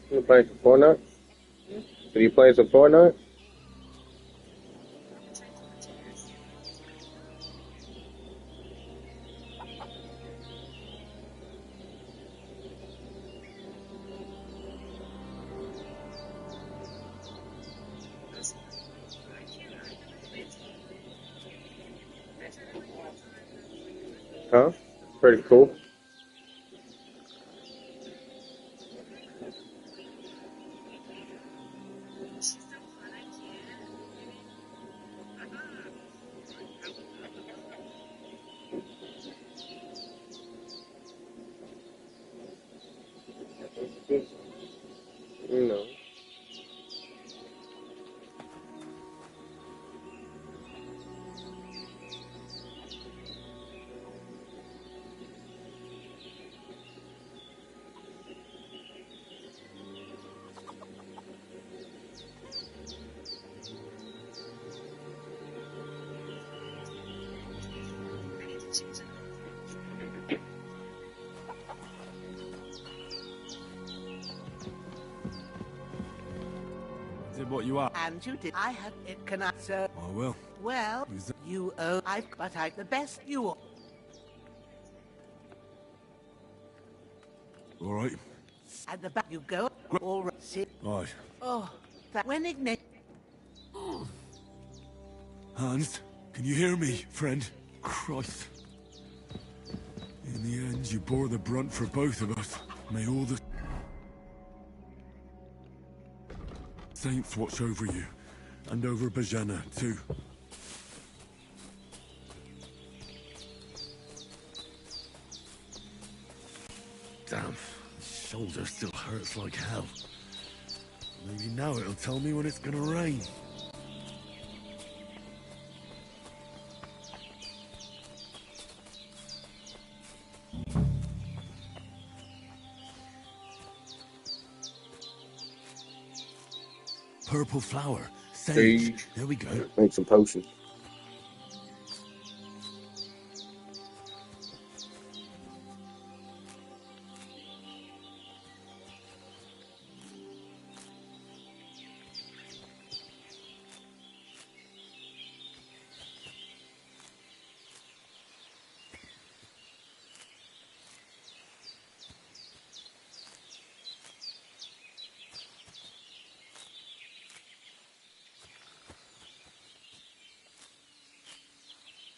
You play some Fortnite? Did you play some Fortnite? Huh? Pretty cool. You know. Did what you are. And you did. I had it. Can I, sir? Oh, well. Well, you owe. But I the best you. All right. At the back you go. All right. Sit. Right. Oh, that when ignite. Hans, can you hear me, friend? Christ. In the end, you bore the brunt for both of us. May all the saints watch over you. And over Bajana, too. Damn. Shoulder still hurts like hell. Maybe now it'll tell me when it's gonna rain. Purple flower. Sage. There we go. Make some potions.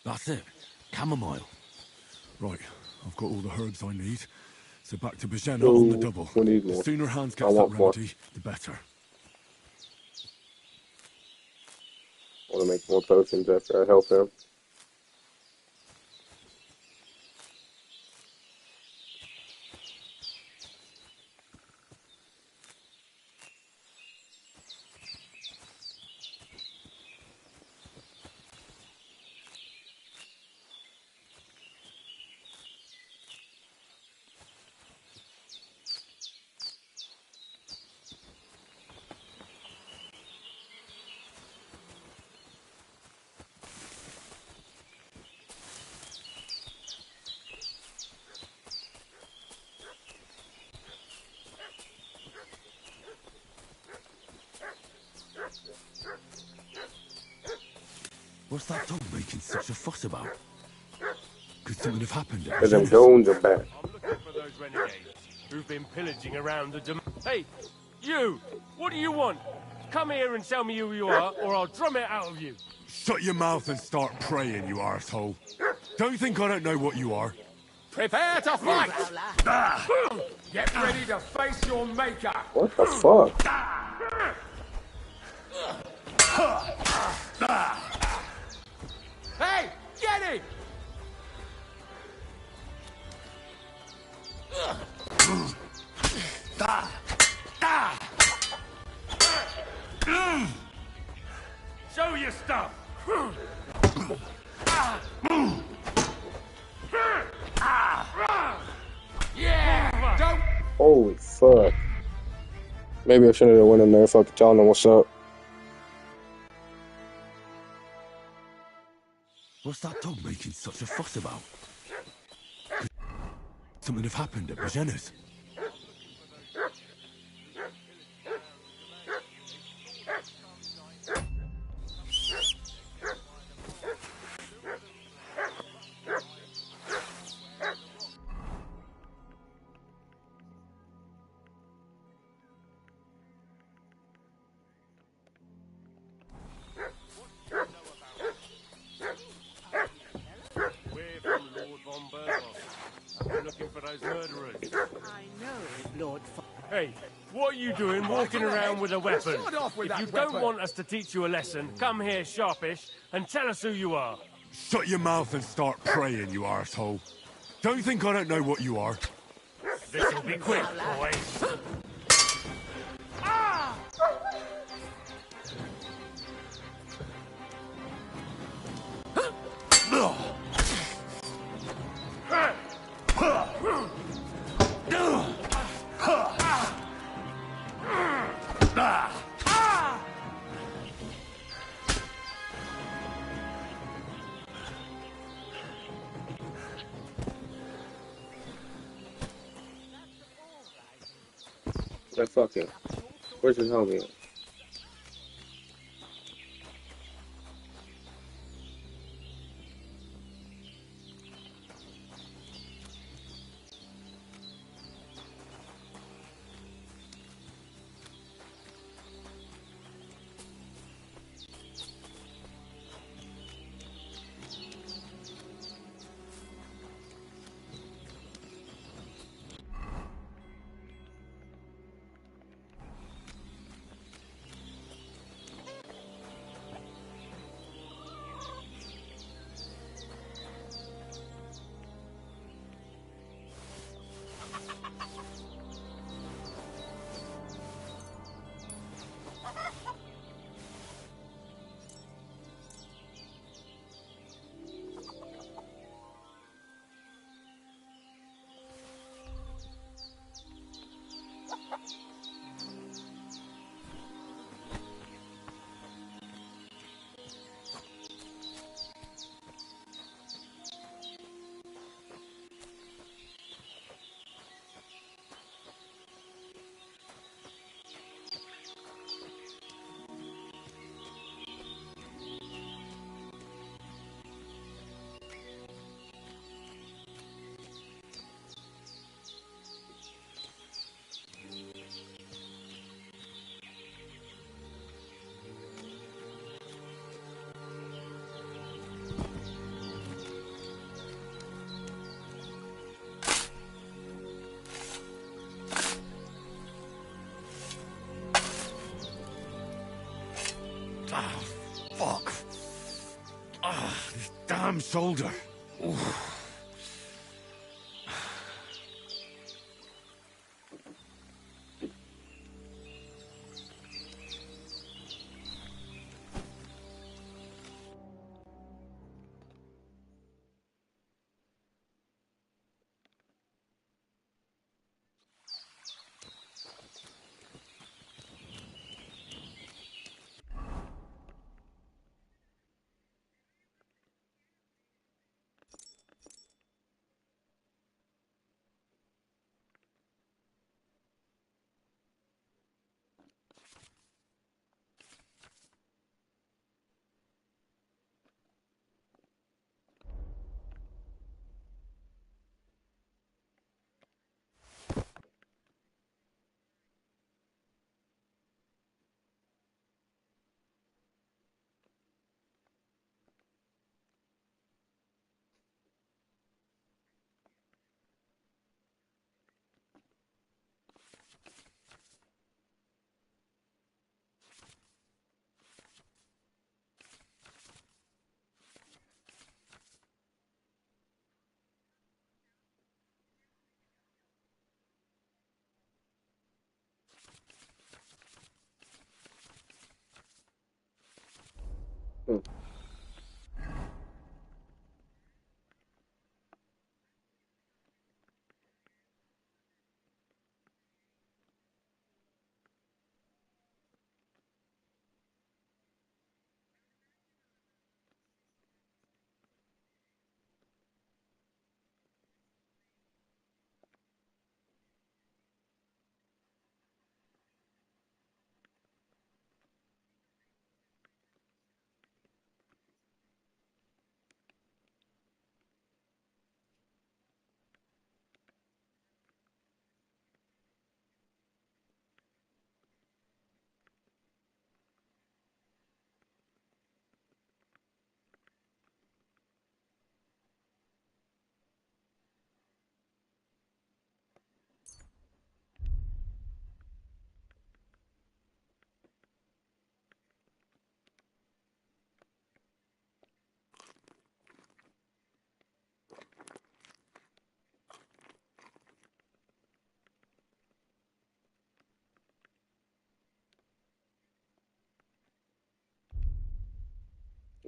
That's it. Chamomile. Right, I've got all the herbs I need. So back to Bajana on the double. We need more. The sooner Hans I gets that want more. remedy, the better. I want to make more potions after I help him. What's that dog making such a fuss about? Could something have happened? Because them goons are back. I'm looking for those renegades who've been pillaging around the Hey, you! What do you want? Come here and tell me who you are, or I'll drum it out of you. Shut your mouth and start praying, you arsehole. Don't think I don't know what you are. Prepare to fight! Get ready to face your maker! What the fuck? Hey, get him! Show your stuff! Yeah! Don't... Holy fuck. Maybe I shouldn't have went in there fucking telling them what's up. What's that dog making such a fuss about? something have happened at Bajena's? We're from Lord von Burgos. We're looking for those murderers. I know it, Lord. Hey, what are you doing walking around with a weapon? Shut off with If that you don't weapon. want us to teach you a lesson, come here sharpish and tell us who you are. Shut your mouth and start praying, you arsehole. Don't you think I don't know what you are? This'll be quick, boys. That fucking. Where's his homie at? Ah, fuck. Ah, this damn shoulder. Oof.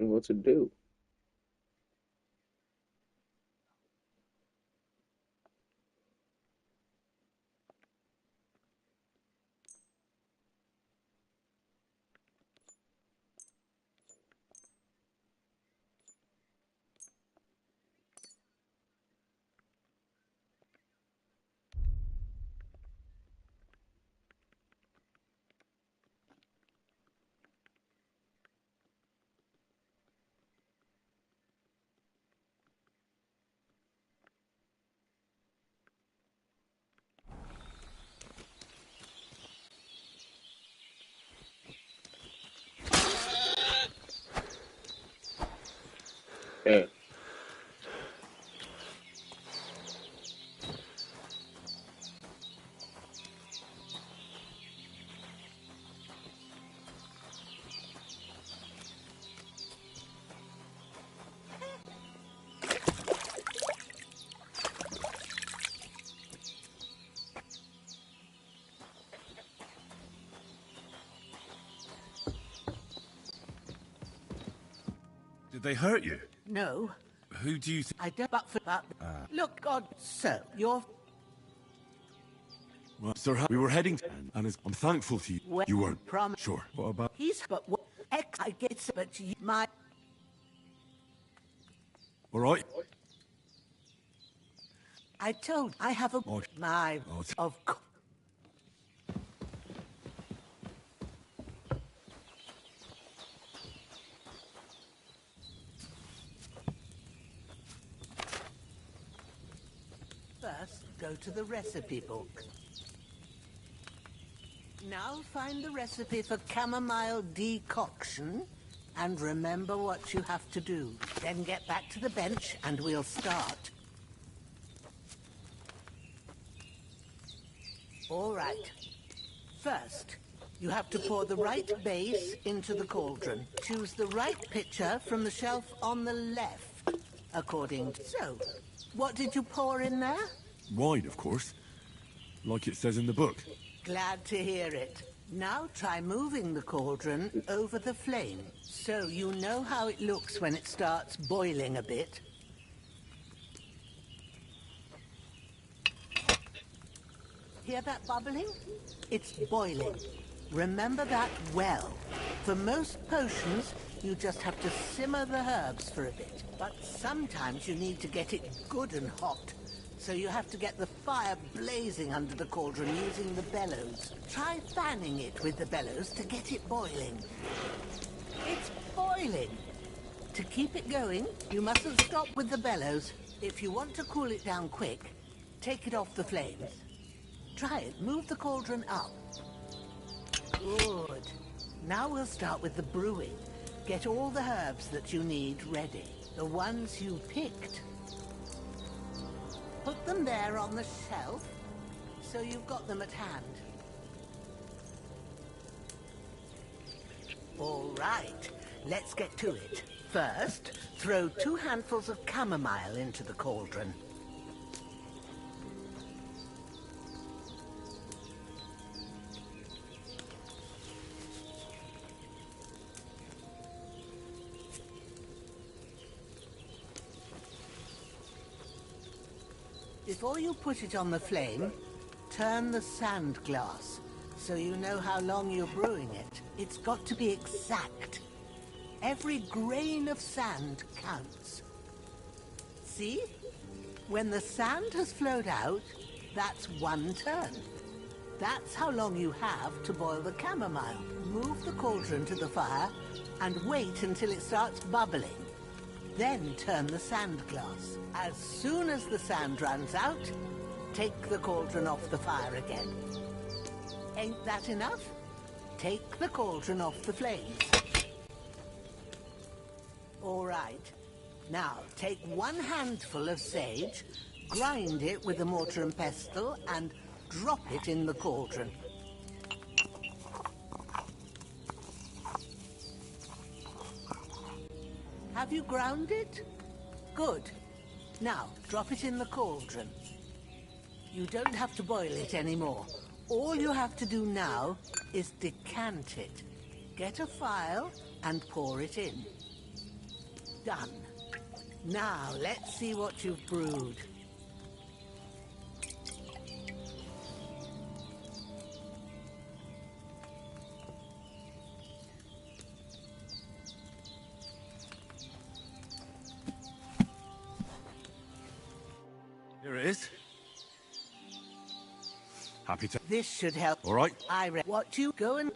What's it do? Yeah. Did they hurt you? No, Who do you think? I don't. But look, God. So you're. Well, sir, we were heading to, and I'm thankful to you. Well, You weren't. prom- Sure. What about? He's but what? I get it, but you might. All right. I told. I have a Oh. my Oh. of. First, go to the recipe book. Now find the recipe for chamomile decoction and remember what you have to do. Then get back to the bench and we'll start. All right. First, you have to pour the right base into the cauldron. Choose the right pitcher from the shelf on the left, according to... So, what did you pour in there? Wine, of course. Like it says in the book. Glad to hear it. Now try moving the cauldron over the flame, so you know how it looks when it starts boiling a bit. Hear that bubbling? It's boiling. Remember that well. For most potions, you just have to simmer the herbs for a bit. But sometimes you need to get it good and hot. So you have to get the fire blazing under the cauldron using the bellows. Try fanning it with the bellows to get it boiling. It's boiling! To keep it going, you mustn't stop with the bellows. If you want to cool it down quick, take it off the flames. Try it. Move the cauldron up. Good. Now we'll start with the brewing. Get all the herbs that you need ready. The ones you picked. Put them there on the shelf, so you've got them at hand. All right, let's get to it. First, throw 2 handfuls of chamomile into the cauldron. Before you put it on the flame, turn the sand glass, so you know how long you're brewing it. It's got to be exact. Every grain of sand counts. See? When the sand has flowed out, that's 1 turn. That's how long you have to boil the chamomile. Move the cauldron to the fire and wait until it starts bubbling. Then turn the sand glass. As soon as the sand runs out, take the cauldron off the fire again. Ain't that enough? Take the cauldron off the flames. All right. Now, take 1 handful of sage, grind it with a mortar and pestle, and drop it in the cauldron. Have you ground it? Good. Now, drop it in the cauldron. You don't have to boil it anymore. All you have to do now is decant it. Get a phial and pour it in. Done. Now, let's see what you've brewed. Here it is. Happy to... This should help. All right. What you go and...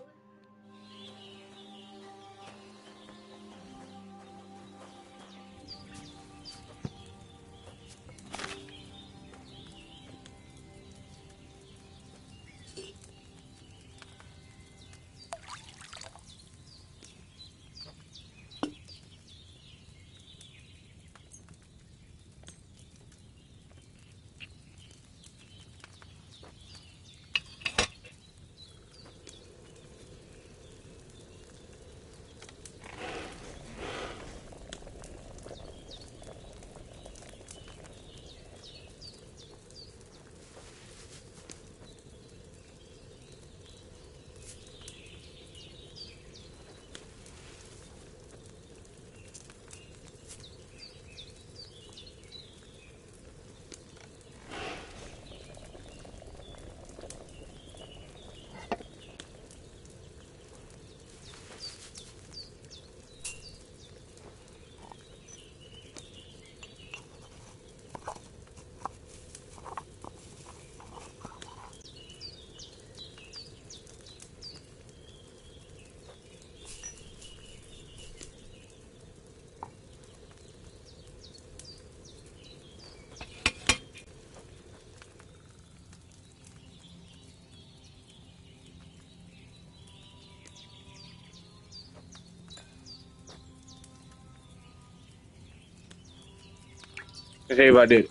Let's see if I did.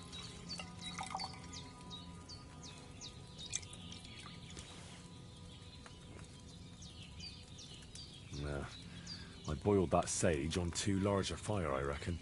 Yeah. I boiled that sage on too large a fire, I reckon.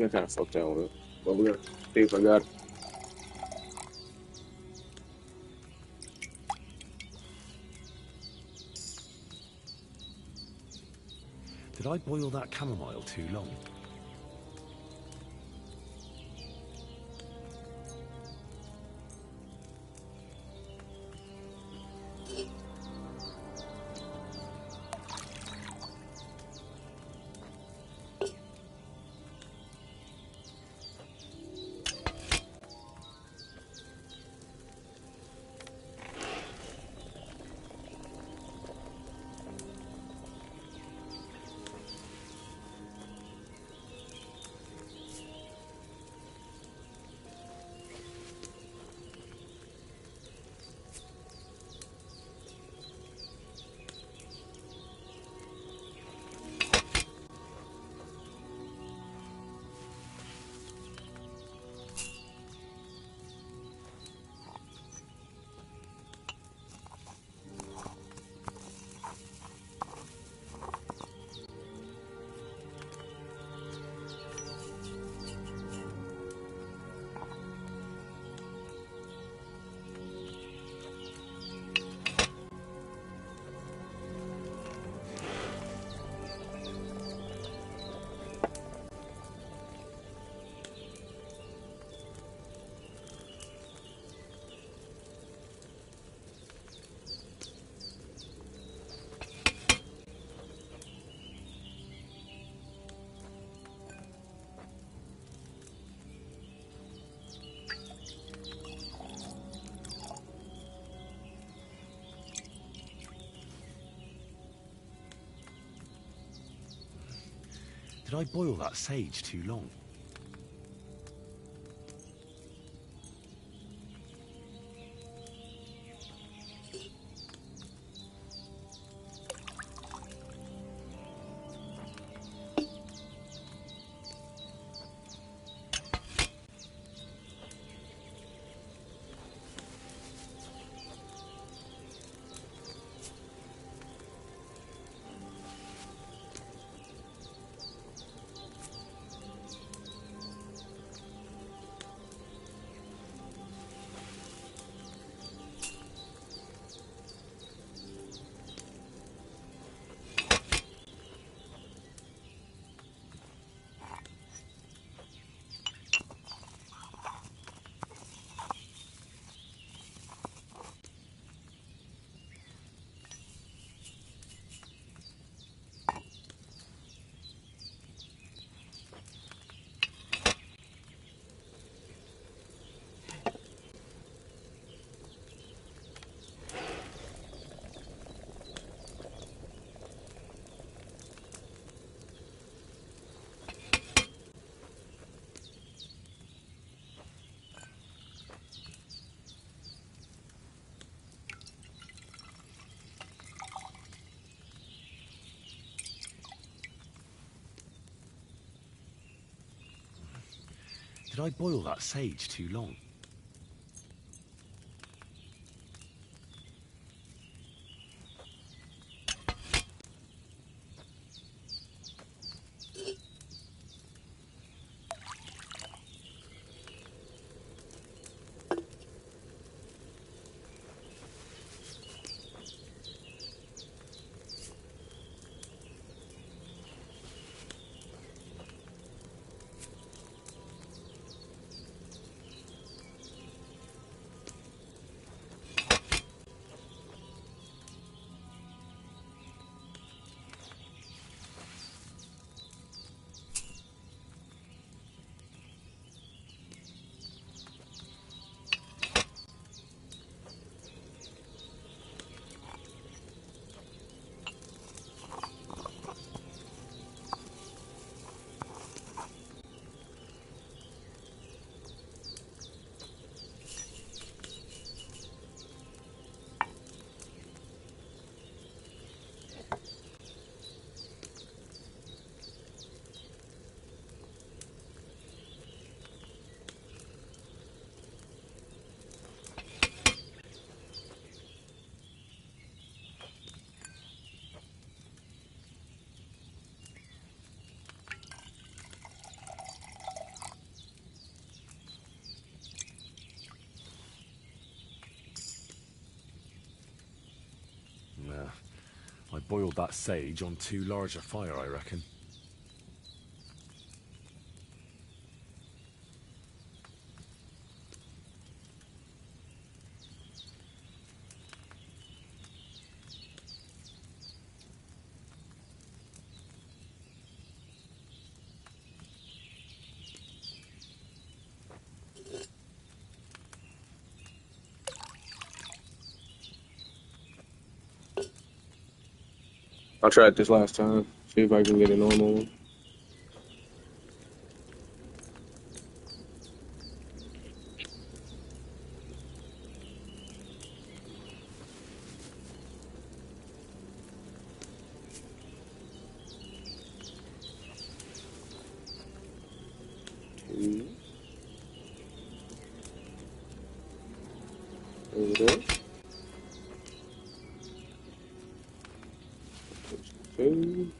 I kind of fucked down with it. But we're gonna see if I got it. Did I boil that chamomile too long? Did I boil that sage too long? Did I boil that sage too long? Nah, I boiled that sage on too large a fire, I reckon. I'll try it this last time. See if I can get a normal one. Two. Over there. Two.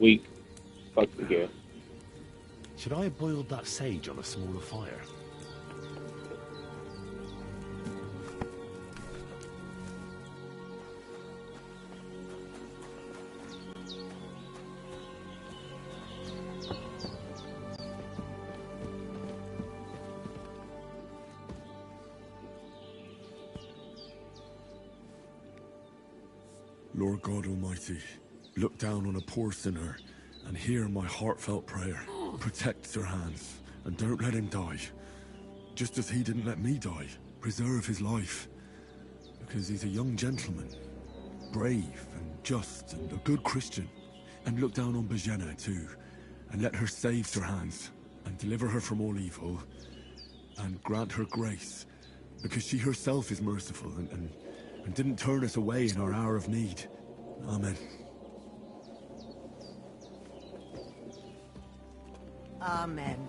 weak. Fuck the gear. Should I have boiled that sage on a smaller fire? Lord God Almighty, look down on a poor sinner and hear my heartfelt prayer. Protect Sir Hans and don't let him die. Just as he didn't let me die, preserve his life. Because he's a young gentleman, brave and just and a good Christian. And look down on Bajena too, and let her save Sir Hans and deliver her from all evil and grant her grace, because she herself is merciful and didn't turn us away in our hour of need. Amen. Amen.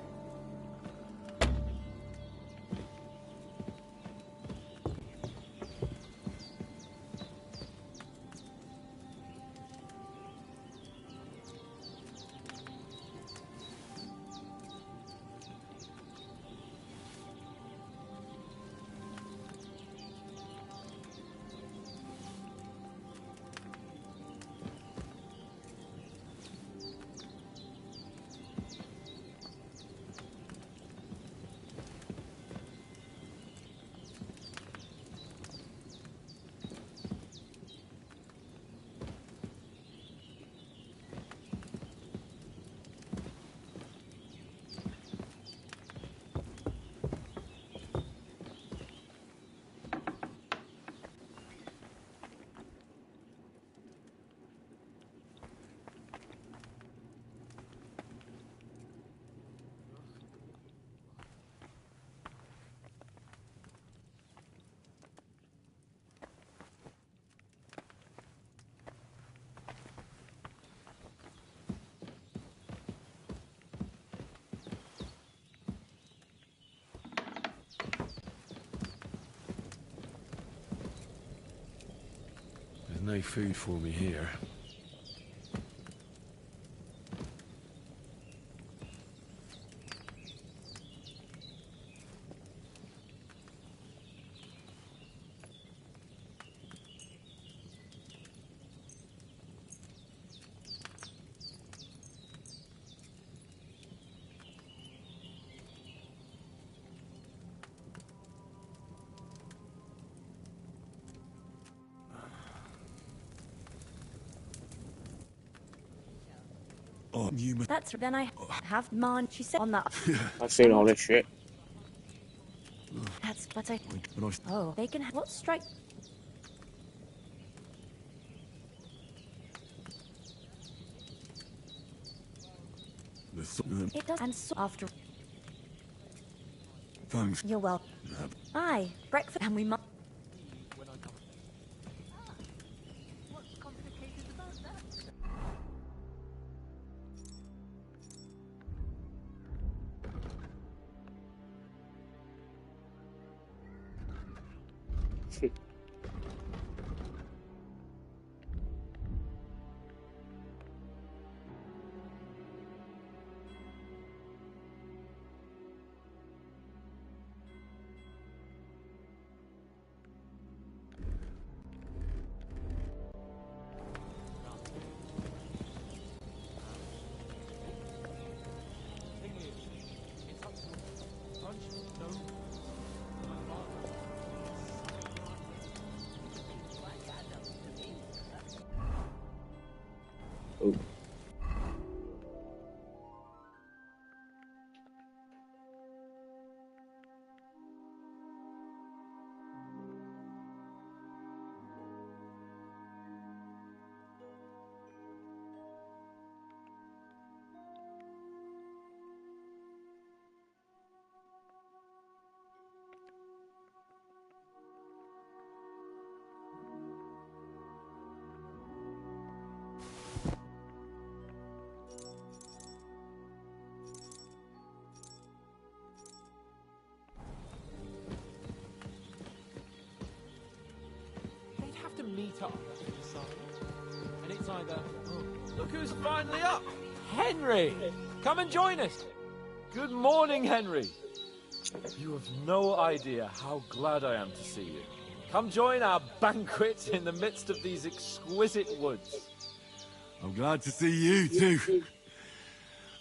There's no food for me here. Oh, you must... That's then I have man. She said on that. I've seen all this shit. That's what I. When I... Oh, they can. What strike? It does. And so after. Thanks. You're well. Aye, breakfast, and we must. What's complicated about that? Oh. They'd have to meet up inside, and it's outside there. Oh, look who's finally up! Henry! Come and join us! Good morning, Henry! You have no idea how glad I am to see you. Come join our banquet in the midst of these exquisite woods. I'm glad to see you, too.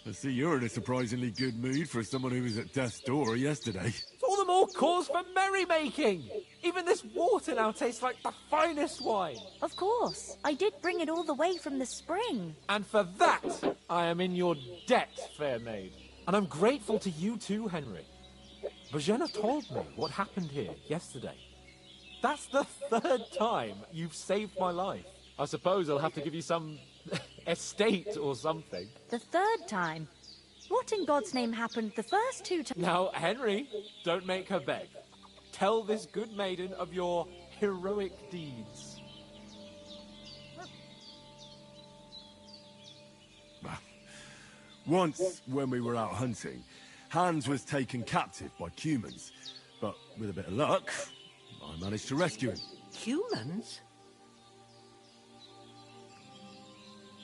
I see you're in a surprisingly good mood for someone who was at death's door yesterday. It's all the more cause for merrymaking! Even this water now tastes like the finest wine. Of course. I did bring it all the way from the spring. And for that, I am in your debt, fair maid. And I'm grateful to you too, Henry. Bajena told me what happened here yesterday. That's the 3rd time you've saved my life. I suppose I'll have to give you some estate or something. The 3rd time? What in God's name happened the first 2 times? Now, Henry, don't make her beg. Tell this good maiden of your heroic deeds. Once, when we were out hunting, Hans was taken captive by humans. But with a bit of luck, I managed to rescue him. Humans?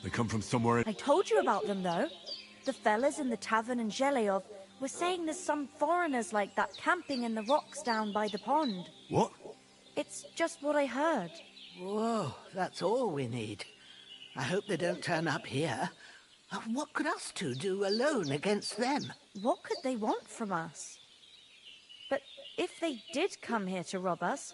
They come from somewhere in... I told you about them, though. The fellas in the tavern in Zheleov were saying there's some foreigners like that camping in the rocks down by the pond. What? It's just what I heard. Whoa, that's all we need. I hope they don't turn up here. What could us two do alone against them? What could they want from us? But if they did come here to rob us,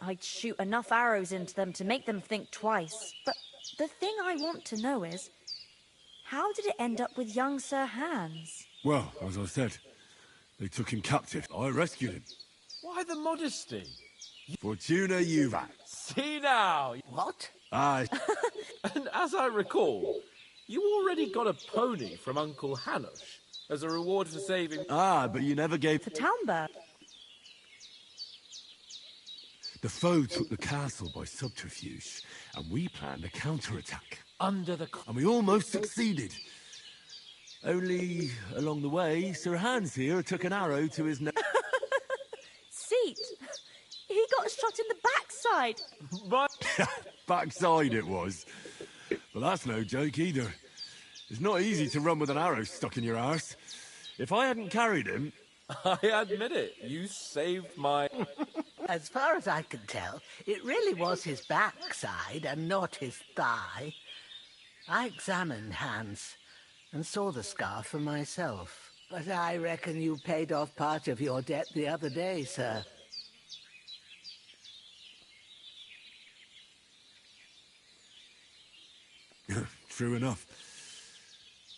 I'd shoot enough arrows into them to make them think twice. But the thing I want to know is, how did it end up with young Sir Hans? Well, as I said, they took him captive. I rescued him. Why the modesty? Fortuna Juvat. See now! What? Aye. And as I recall, you already got a pony from Uncle Hanush as a reward for saving... Ah, but you never gave... For Townburg. The foe took the castle by subterfuge, and we planned a counterattack. Under the... And we almost succeeded. Only, along the way, Sir Hans here took an arrow to his neck. Seat! He got shot in the backside! But... Backside it was. But that's no joke either. It's not easy to run with an arrow stuck in your arse. If I hadn't carried him... I admit it, you saved my... As far as I can tell, it really was his backside and not his thigh. I examined Hans and saw the scar for myself. But I reckon you paid off part of your debt the other day, sir. True enough.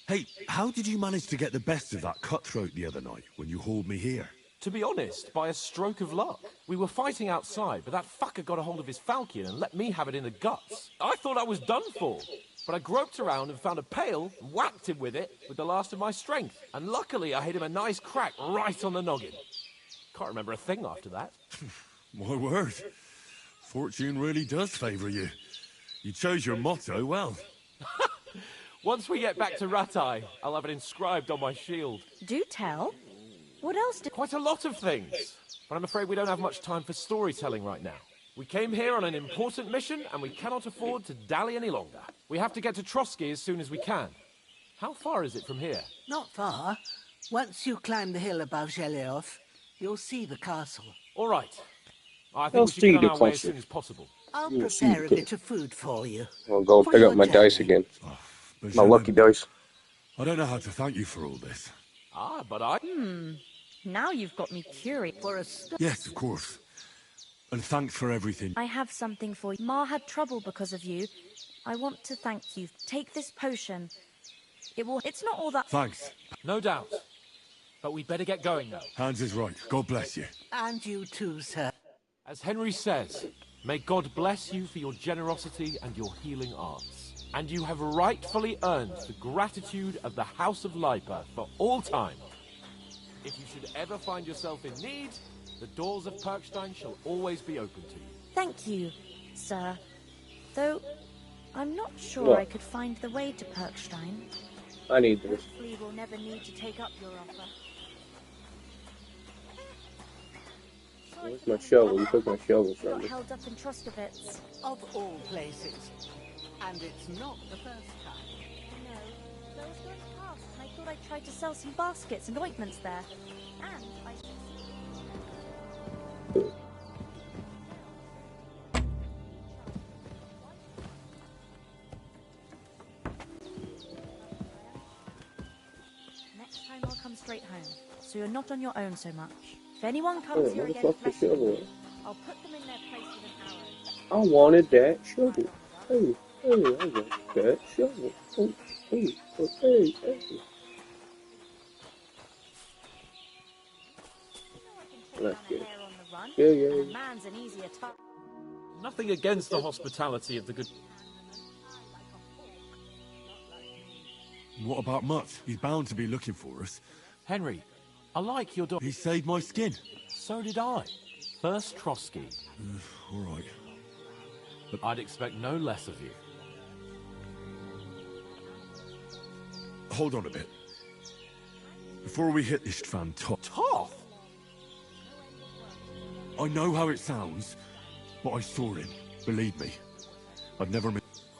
Hey, how did you manage to get the best of that cutthroat the other night when you hauled me here? To be honest, by a stroke of luck. We were fighting outside, but that fucker got a hold of his falchion and let me have it in the guts. I thought I was done for, but I groped around and found a pail and whacked him with it with the last of my strength. And luckily, I hit him a nice crack right on the noggin. Can't remember a thing after that. My word. Fortune really does favour you. You chose your motto well. Once we get back to Ratai, I'll have it inscribed on my shield. Do tell. What else did... Quite a lot of things, but I'm afraid we don't have much time for storytelling right now. We came here on an important mission, and we cannot afford to dally any longer. We have to get to Trotsky as soon as we can. How far is it from here? Not far. Once you climb the hill above Zheleov, you'll see the castle. All right. I I'll think we should see get on the our way as castle. soon as possible. I'll You'll see prepare a the- bit of food for you. I'll go For pick up your my dice journey. again. But My lucky dice. I don't know how to thank you for all this. Ah, but I... Now you've got me curious. For a start. Yes, of course. And thanks for everything. I have something for you. Ma had trouble because of you. I want to thank you. Take this potion. It's not all that... Thanks. No doubt. But we'd better get going now. Hans is right. God bless you. And you too, sir. As Henry says, may God bless you for your generosity and your healing arts. And you have rightfully earned the gratitude of the House of Lipa for all time. If you should ever find yourself in need, the doors of Perkstein shall always be open to you. Thank you, sir. Though, I'm not sure What? I could find the way to Perkstein. I need this. Hopefully we'll never need to take up your offer. Where's my shovel? You took my shovel from Got me. held up in Troskovitz. Of all places. And it's not the first time. No, there was going past, and I thought I tried to sell some baskets and ointments there. And I succeeded. Next time I'll come straight home, so you're not on your own so much. If anyone comes Hey, here again motherfucker, threatening shovel. me, I'll put them in their place with an arrow. I wanted that shovel. Hey, I want that shovel. Oh, hey, oh, hey, hey. Let's get it. Yeah, yeah, And a yeah. man's an easier target. Nothing against the hospitality of the good... What about Mutt? He's bound to be looking for us. Henry, I like your dog. He saved my skin. So did I. First Trotsky. All right. I'd expect no less of you. Hold on a bit. Before we hit this fan top... Toth! I know how it sounds, but I saw him. Believe me. I'd never...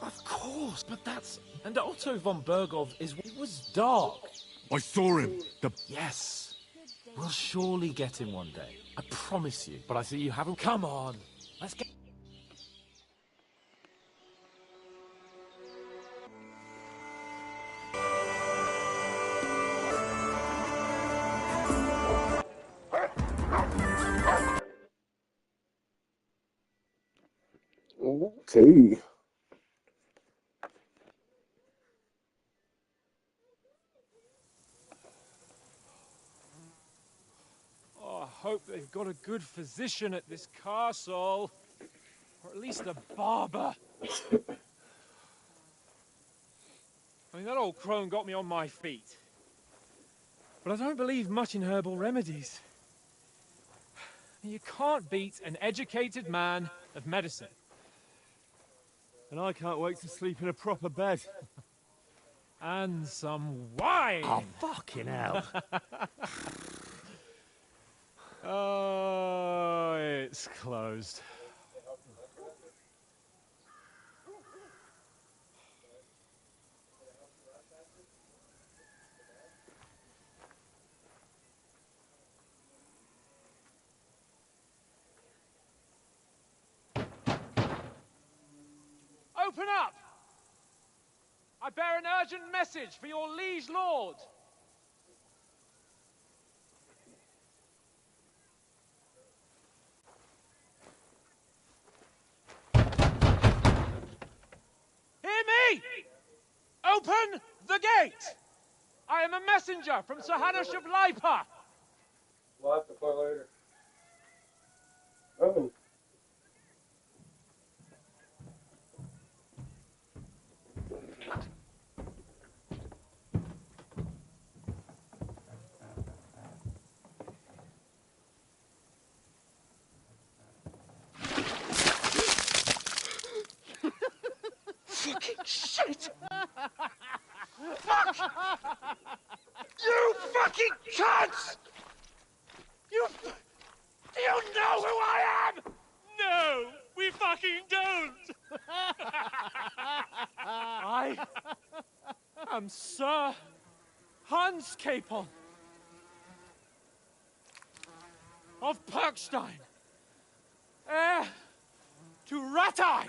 Of course, but that's... And Otto von Bergov is... It was dark. I saw him. Yes. We'll surely get him one day. I promise you. But I see you haven't... Come on. Let's get... Okay. Oh, I hope they've got a good physician at this castle. Or at least a barber. I mean, that old crone got me on my feet. But I don't believe much in herbal remedies. You can't beat an educated man of medicine. And I can't wait to sleep in a proper bed. And some wine! Oh, fucking hell. Oh, it's closed. Open up! I bear an urgent message for your liege lord. Hear me! Open the gate! I am a messenger from Sir Hanush of Lipa. We'll have to play later. Open. Fucking shit! Fuck! You fucking cunts! Do you know who I am? No, we fucking don't! I am Sir Hans Capon of Perkstein, heir to Ratai!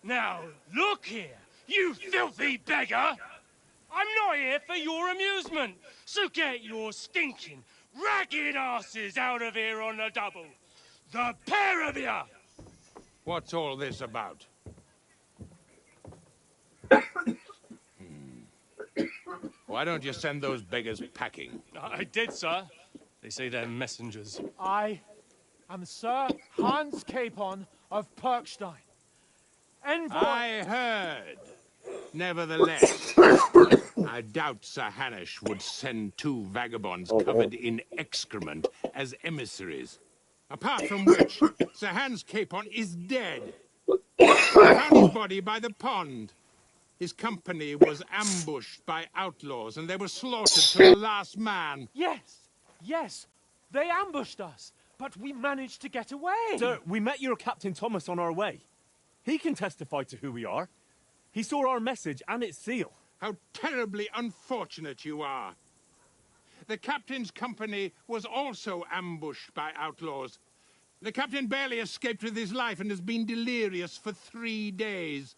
Now, look here, you filthy beggar! I'm not here for your amusement, so get your stinking, ragged asses out of here on the double. The pair of you! What's all this about? Why don't you send those beggars packing? I did, sir. They say they're messengers. I am Sir Hans Capon of Perkstein. Envoy... I heard. Nevertheless, I doubt Sir Hanush would send two vagabonds covered in excrement as emissaries. Apart from which, Sir Hans Capon is dead. I found his body by the pond. His company was ambushed by outlaws, and they were slaughtered to the last man. Yes, yes, they ambushed us. But we managed to get away! Sir, we met your Captain Thomas on our way. He can testify to who we are. He saw our message and its seal. How terribly unfortunate you are. The captain's company was also ambushed by outlaws. The captain barely escaped with his life and has been delirious for 3 days.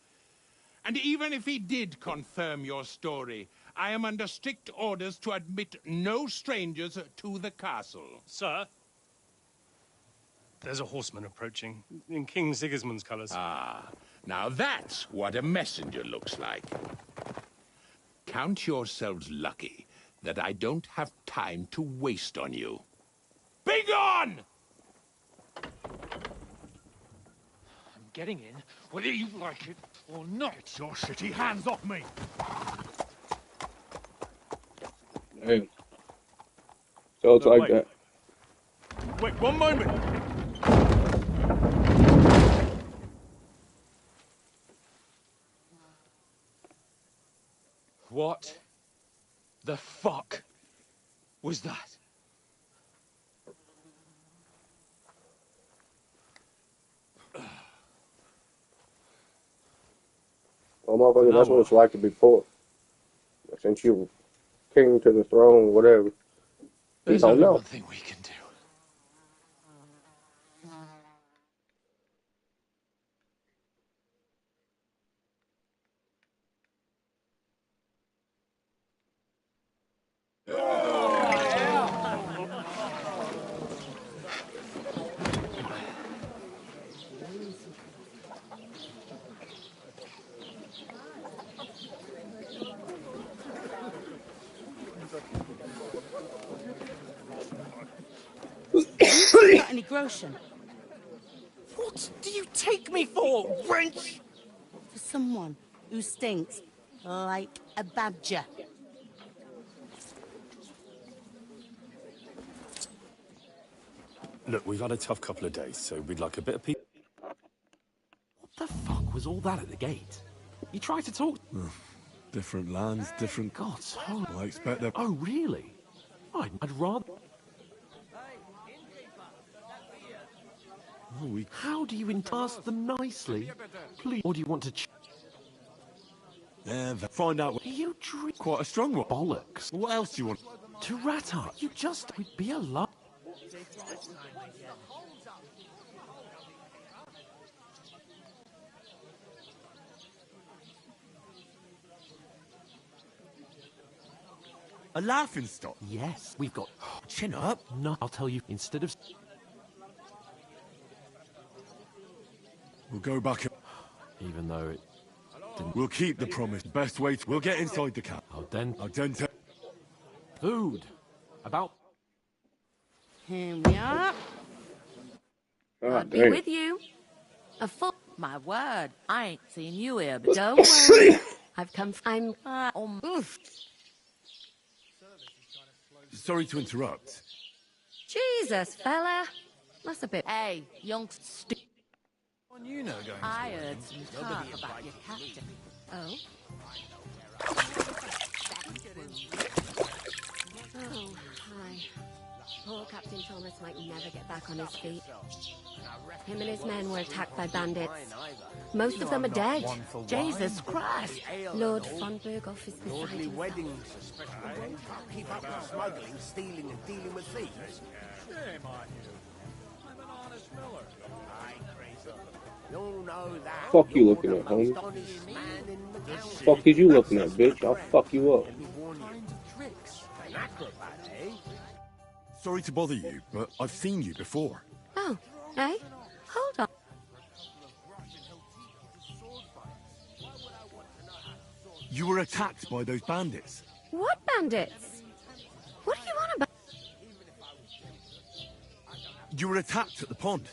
And even if he did confirm your story, I am under strict orders to admit no strangers to the castle. Sir? There's a horseman approaching, in King Sigismund's colours. Ah, now that's what a messenger looks like. Count yourselves lucky that I don't have time to waste on you. Be gone! I'm getting in, whether you like it or not. Get your shitty hands off me! Damn. So it's like wait. that. Wait, one moment! What the fuck was that? Well, motherfucker, that's what it's like to be poor. Since you king to the throne, whatever. You There's don't only know. one thing we can do. Got any groschen? What do you take me for, wench? For someone who stinks like a badger. Look, we've had a tough couple of days, so we'd like a bit of peace. What the fuck was all that at the gate? You tried to talk... Different lands, different... God's holy... I expect that... Oh, really? I'd rather... Oh, we... How do you ask them nicely? Please. Or do you want to... Yeah, find out... You drink... Quite a strong one. Bollocks. What else do you want? To rat out. You just would be a lot. A laughing stock? Yes, we've got... Chin up. No, I'll tell you, instead of... We'll go back... Even though it... We'll keep the promise. Best way to... We'll get inside the camp. I'll then... Food. About... Here we are. I'll be Damn. with you. A full... My word, I ain't seen you here, but don't worry. I've come... I'm... Sorry to interrupt. Jesus, fella. That's a bit... Hey, young You know going I heard some talk about your captain. Oh? Oh, hi. Poor Captain Thomas might never get back on his feet. Him and his men were attacked by bandits. Most of them are dead. Jesus Christ! Lord von Berghoff is beside himself. Weddings, especially. Keep up with smuggling, stealing, and dealing with thieves. Shame on you. I'm an honest miller. You'll know that. Fuck you looking at, homie. Fuck is you looking at, bitch? I'll fuck you up. An acrobat, eh? Sorry to bother you, but I've seen you before. Oh, eh? Hold on. You were attacked by those bandits. What bandits? What are you on about? You were attacked at the pond.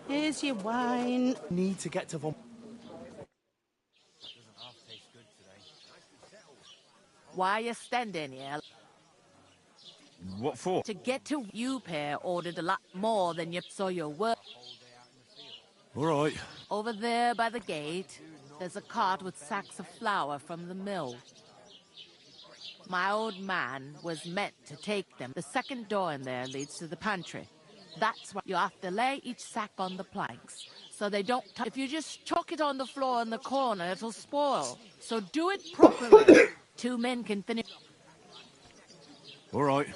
Here's your wine. Need to get to Von... Why you standing here? What for? To get to you pair ordered a lot more than you saw your work. All right. Over there by the gate, there's a cart with sacks of flour from the mill. My old man was meant to take them. The second door in there leads to the pantry. That's where you have to lay each sack on the planks, so they don't if you just chuck it on the floor in the corner, it'll spoil. So do it properly. 2 men can finish. All right.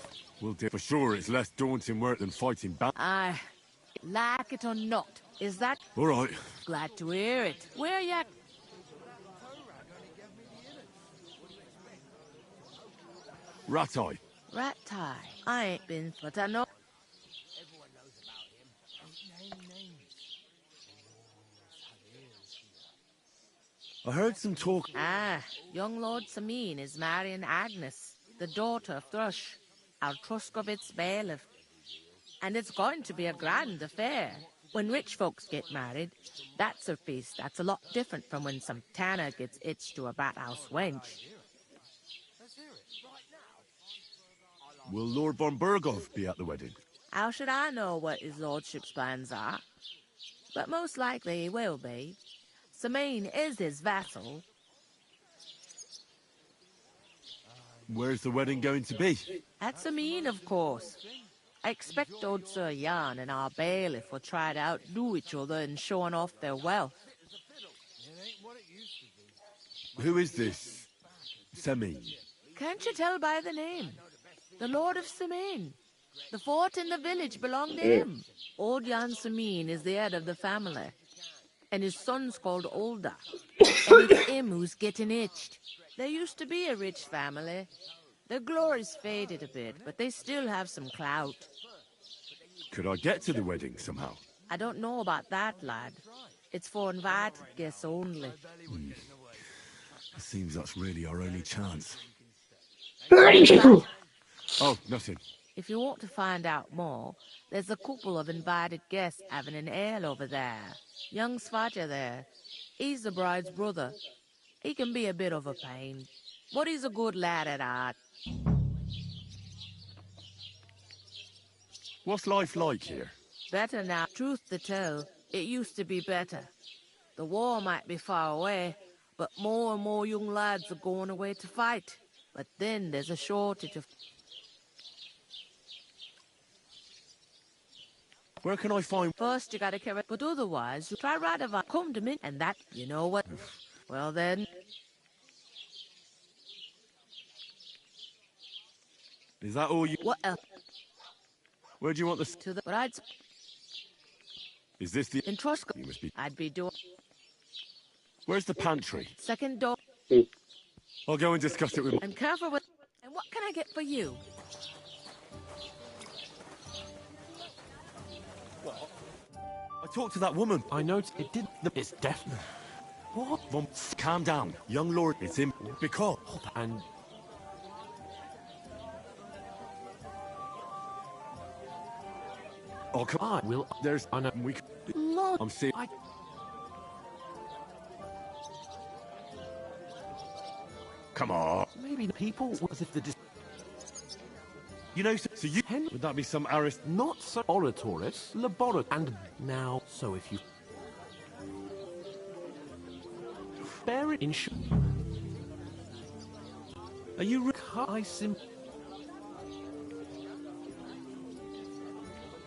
We'll do. For sure, it's less daunting work than fighting back. Aye, like it or not. Is that... All right. Glad to hear it. Where ya... Rat-eye. Rat-tie. I ain't been, but I know... I heard some talk. Ah, young Lord Sameen is marrying Agnes, the daughter of Thrush, our Truscovitz bailiff. And it's going to be a grand affair. When rich folks get married, that's a feast that's a lot different from when some tanner gets itched to a bat-house wench. Will Lord von Burgov be at the wedding? How should I know what his lordship's plans are? But most likely he will be. Sameen is his vassal. Where's the wedding going to be? At Sameen, of course. I expect old Sir Jan and our bailiff will try to outdo each other in showing off their wealth. Who is this? Semi. Can't you tell by the name? The Lord of Sameen. The fort in the village belonged to him. Old Jan Sameen is the head of the family. And his son's called Olda. And it's him who's getting itched. There used to be a rich family. Their glory's faded a bit, but they still have some clout. Could I get to the wedding somehow? I don't know about that, lad. It's for invited guests only. It seems that's really our only chance. Oh, nothing. If you want to find out more, there's a couple of invited guests having an ale over there. Young Svaja there. He's the bride's brother. He can be a bit of a pain, but he's a good lad at heart. What's life like here? Better now. Truth to tell, it used to be better. The war might be far away, but more and more young lads are going away to fight. But then there's a shortage of... Where can I find... First you gotta care, but otherwise you try Radovan. Come to me, and that, you know what? Well then... Is that all you... What else? Where do you want this? To the bride's... Is this the... In Trusco. You must be... I'd be doing... Where's the pantry? Second door. I'll go and discuss it with... And careful with... And what can I get for you? I talked to that woman. I noticed it did... It's definitely... What? Calm down. Young lord, it's him. Because... And... Oh, come on. Will... There's... I know... We... Lord... I'm seeing... Come on. Maybe the people... As if the... You know, so you... Would that be some arist... Not so... Oratoris. Laboratory. And now... So if you... Bear it in... Are you... I sim...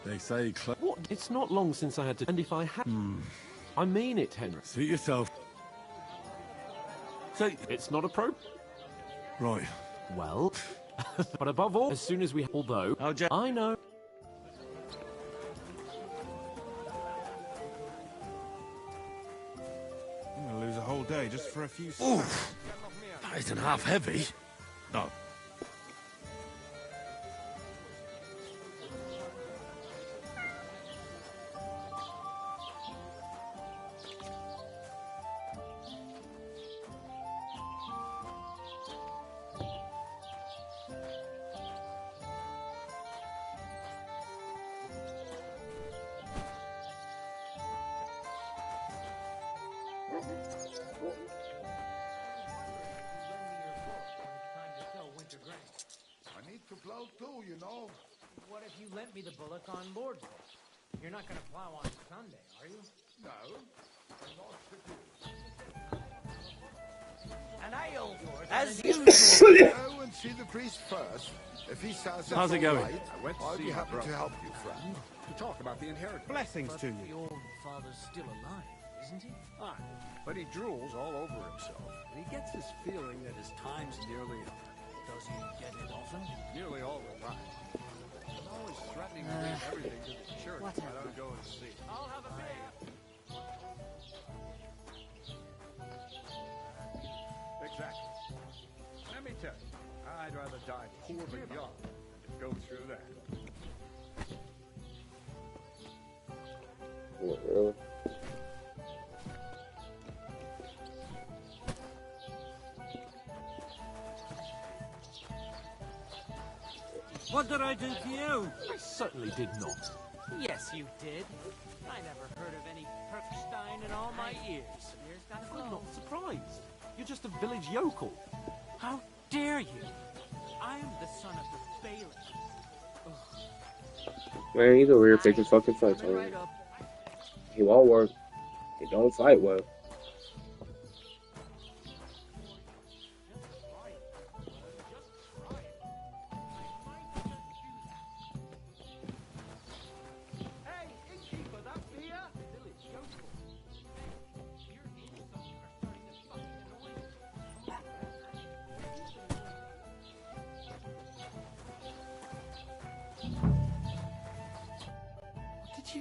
They say... What? It's not long since I had to... And if I had... I mean it, Henry. Suit yourself. So... It's not a pro... Right. Well... But above all, as soon as we... Although... I know... I'm gonna lose a whole day just for a few... Oof! That isn't half heavy. No. I need to plow too, you know. What if you lent me the bullock on board? You're not going to plow on Sunday, are you? No. An ale, As usual. Go and see the priest first. If he says it's How's it going? right, I went to I'll see be my happy brother. to help you, friend. To talk about the inheritance. Blessings But to you. Your father's still alive, isn't he? Aye, but he drools all over himself. And he gets this feeling that his time's nearly up. Does he get it often? Nearly all the time. He's always threatening to leave everything to the church. I don't go and see. I'll have a beer. Exactly. Let me tell you, I'd rather die poor but young than go through that. What, really? What did I do to you? I certainly did not. Yes, you did. I never heard of any Perkstein in all my years. I'm not surprised. You're just a village yokel. How dare you? I am the son of the bailiff. Man, he's over here picking fucking fights already. He won't work. He don't fight well.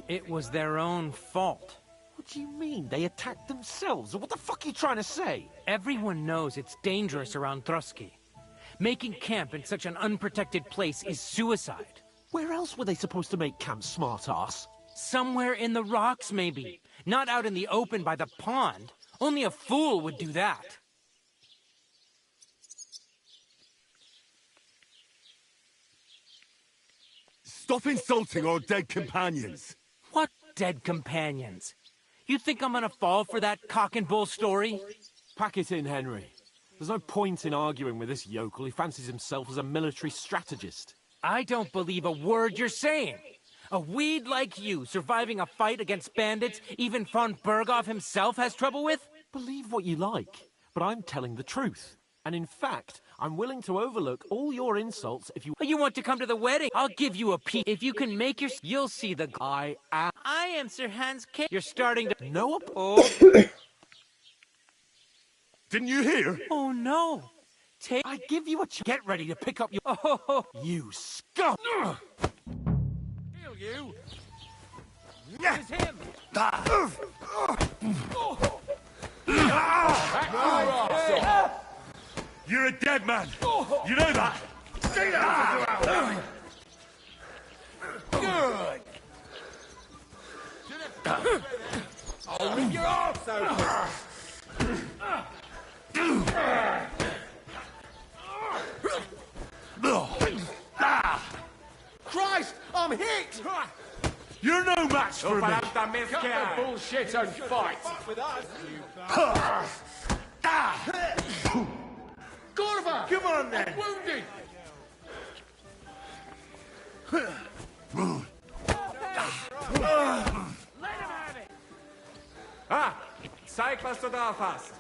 It was their own fault. What do you mean? They attacked themselves? What the fuck are you trying to say? Everyone knows it's dangerous around Trotsky. Making camp in such an unprotected place is suicide. Where else were they supposed to make camp, smartass? Somewhere in the rocks, maybe. Not out in the open by the pond. Only a fool would do that. Stop insulting our dead companions. What dead companions? You think I'm gonna fall for that cock and bull story? Pack it in, Henry. There's no point in arguing with this yokel. He fancies himself as a military strategist. I don't believe a word you're saying. A weed like you surviving a fight against bandits even von Berghoff himself has trouble with? Believe what you like, but I'm telling the truth. And in fact, I'm willing to overlook all your insults if you... You want to come to the wedding? I'll give you a piece. If you can make your... You'll see the... I am Sir Hans K. You're starting to... No. Oh. Didn't you hear? Oh, no. I give you a Get ready to pick up your... Oh. You scum! Kill you. It's him. You're a dead man. You know that? Good. I'll rip your arse open. Christ, I'm hit! You're no match for me. Cut the bullshit and fight. With us, Gorva! Come on then. Wounded! Zeig, was du drauf hast.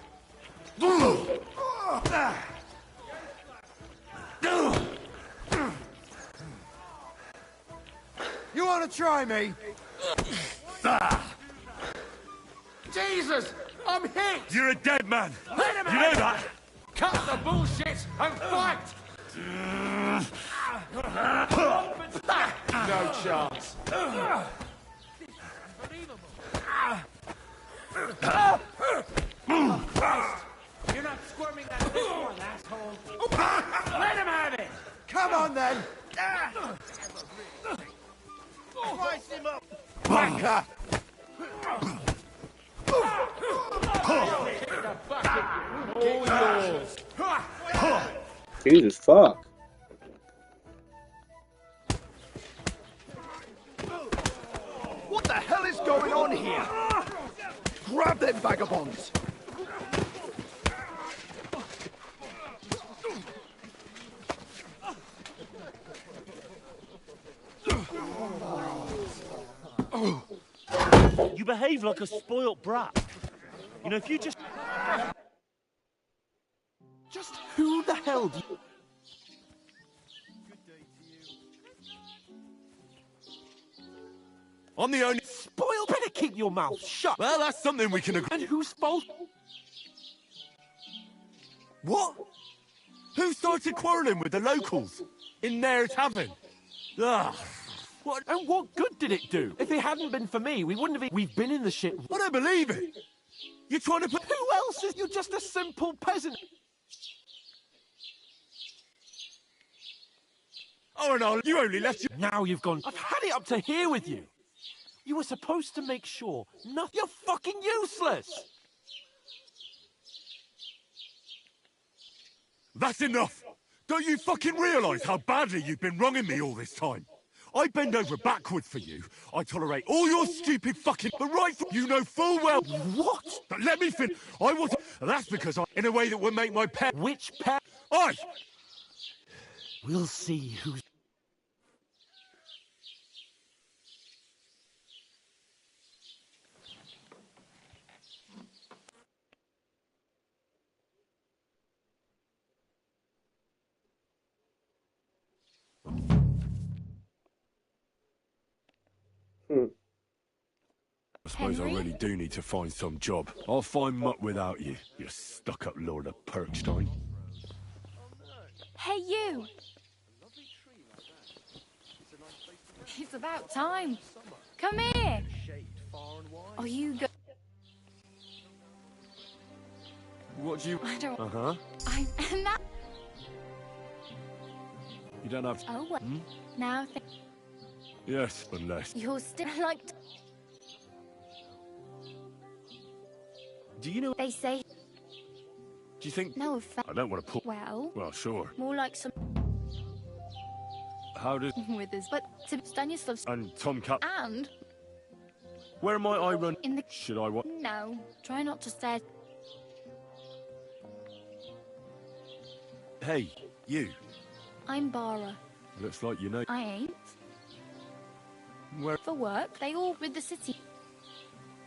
You want to try me? Jesus! I'm hit! You're a dead man. Let him You know that? Cut the bullshit and fight! No chance. You're not squirming that this one, asshole. Let him have it. Come on then. Slice him up. Whacker. Jesus fuck. What the hell is going on here? Grab them vagabonds. You better behave like a spoilt brat. You know, if you just... Just who the hell do you... I'm the only... Spoil, better keep your mouth shut. Well, that's something we can agree... And who's fault? What? Who started quarrelling with the locals? In their tavern? Ugh. What? And what good did it do? If it hadn't been for me, we wouldn't have... We've been in the shit... I don't believe it. You're trying to put... Who else is... You're just a simple peasant. Oh, no, you only left you... Now you've gone... I've had it up to here with you. You were supposed to make sure nothing... You're fucking useless! That's enough! Don't you fucking realise how badly you've been wronging me all this time? I bend over backwards for you. I tolerate all your stupid fucking... But right for... You know full well... What? But let me finish. I was... That's because I... In a way that would make my pet... Which pet? I... We'll see who's... I suppose I really do need to find some job. I'll find muck without you, you stuck-up Lord of Perkstein. Hey, you! It's about time. Come here! Are you go... What do you... I don't... Uh-huh. I'm not... You don't have... Oh, well. Hmm? Now Yes, unless... you're still like... Do you know... They say... Do you think... No offense. I don't want to put... Well... Well, sure. More like some... How does... With us, but to Stanislav's... And Tomcat... And... Where might I run... In the... Should I what... No. Try not to stare... Hey, you. I'm Bara. Looks like you know... I ain't. Where... For work, they all with the city.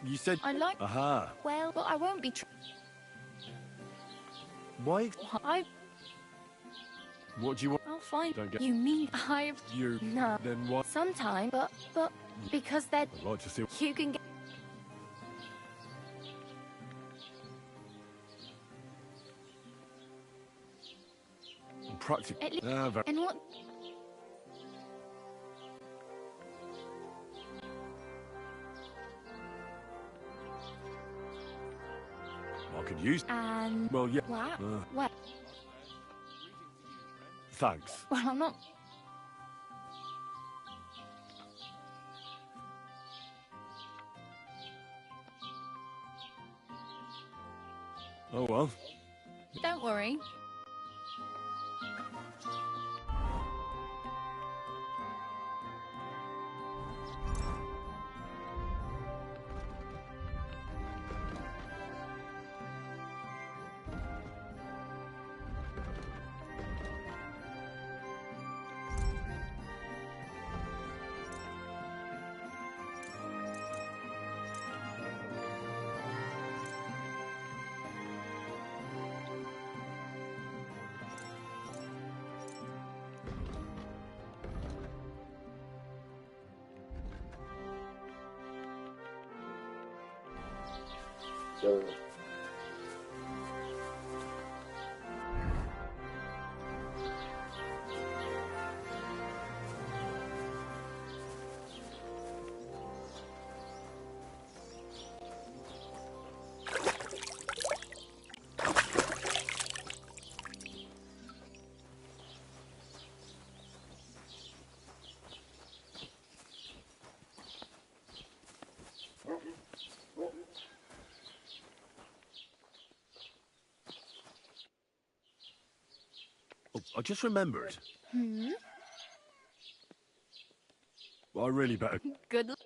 You said... I like... Aha. Well, but I won't be... Why? I... What do you want? I'll find... Don't get... You mean I've... You... No. Then what? Sometime, but... Because they're... I'd like to see... You can get... Practically... very... And what... I could use... And... Well, yeah. What? What? Thanks. Well, I'm not... Oh, well. Don't worry. So... Oh, I just remembered. Hmm? I really better... Good luck.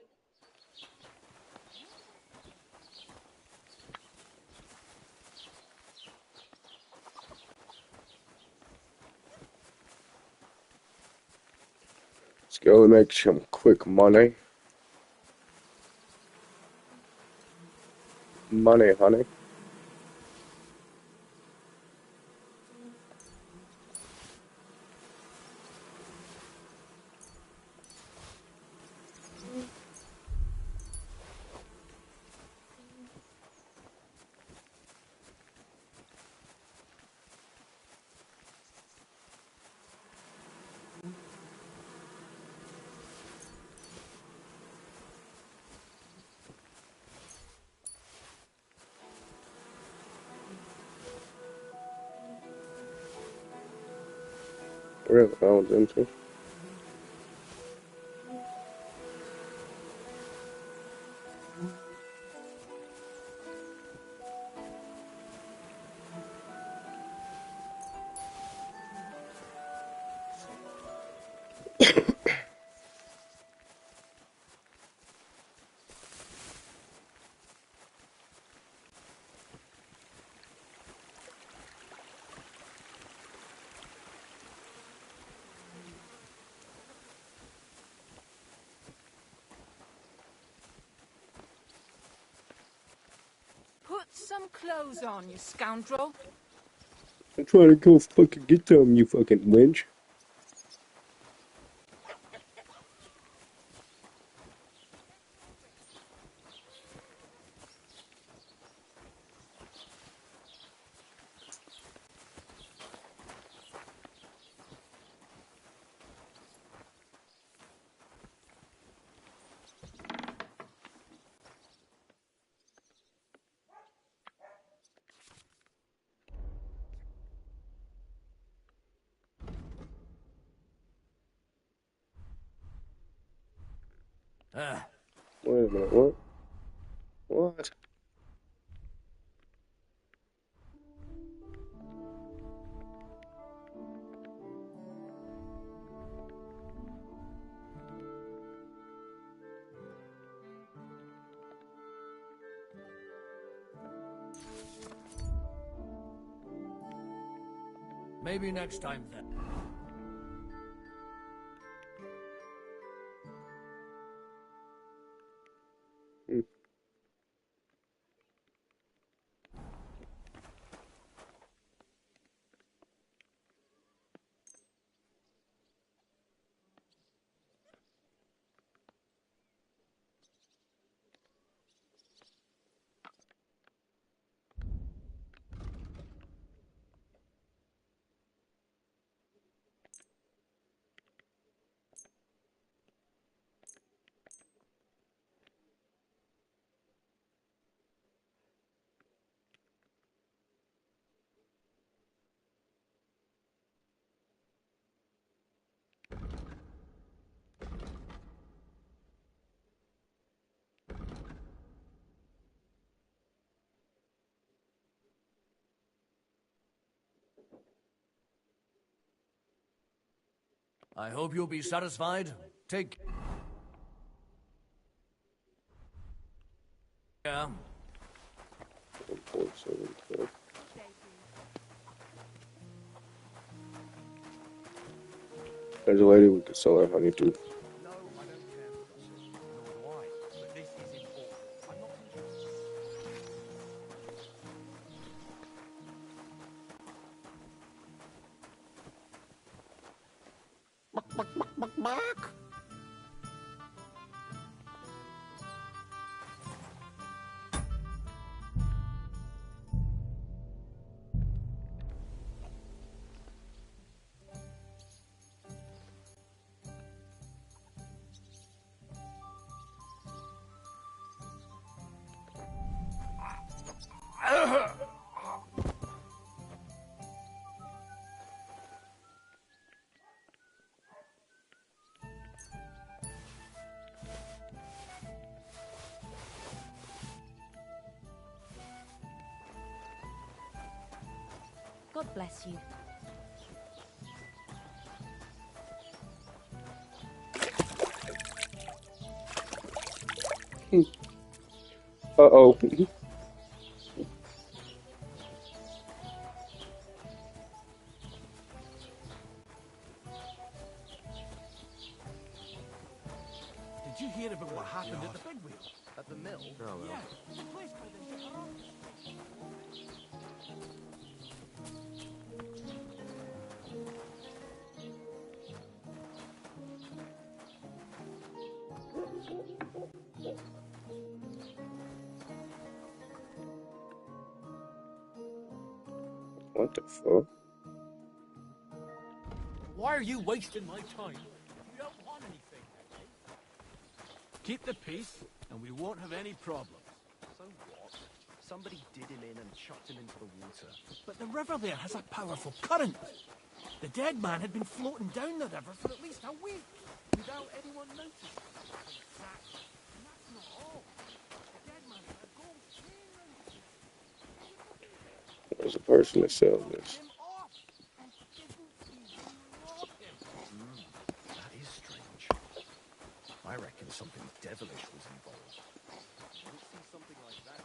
Let's go make some quick money. money, honey. Really, that one's empty. Put some clothes on, you scoundrel. I'm trying to go fucking get them, you fucking wench. Wait a minute, what? What? Maybe next time then. I hope you'll be satisfied. Take care. 1.74. There's a lady we could sell our honey to. God bless you. Uh-oh. Did you hear about what happened at the big wheel? At the mill? Yeah. The place where they What the fuck? Why are you wasting my time? You don't want anything, eh? Keep the peace, and we won't have any problems. So what? Somebody did him in and chucked him into the water. But the river there has a powerful current. The dead man had been floating down the river for at least a week, without anyone noticing. Exactly. And that's not all. The dead man had a gold chain round his neck. There's a person that sells this. That is strange. I reckon something devilish was involved. We'll see something like that.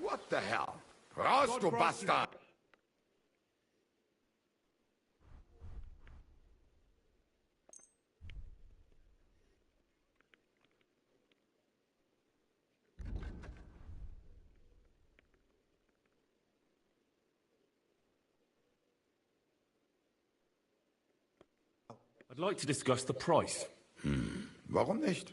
What the hell? Raus, du Bastard! I'd like to discuss the price. Warum nicht?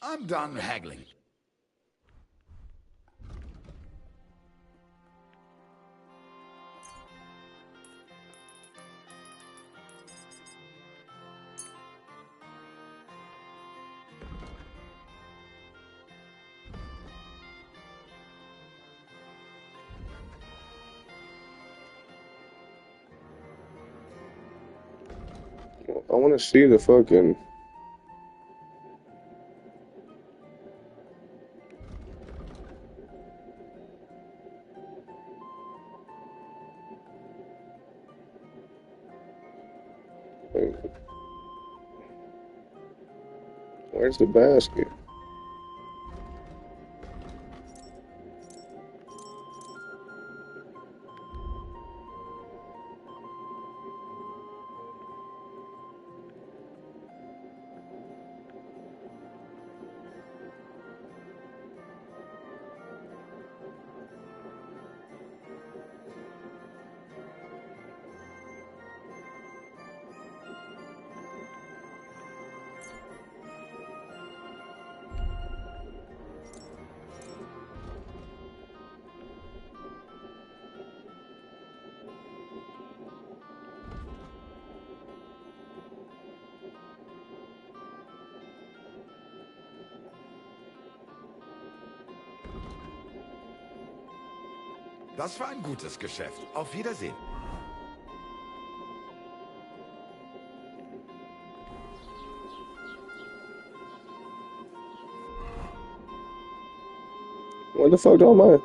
I'm done haggling. I want to see the fucking. Where's the basket? Das war ein gutes Geschäft. Auf Wiedersehen. What the fuck am I?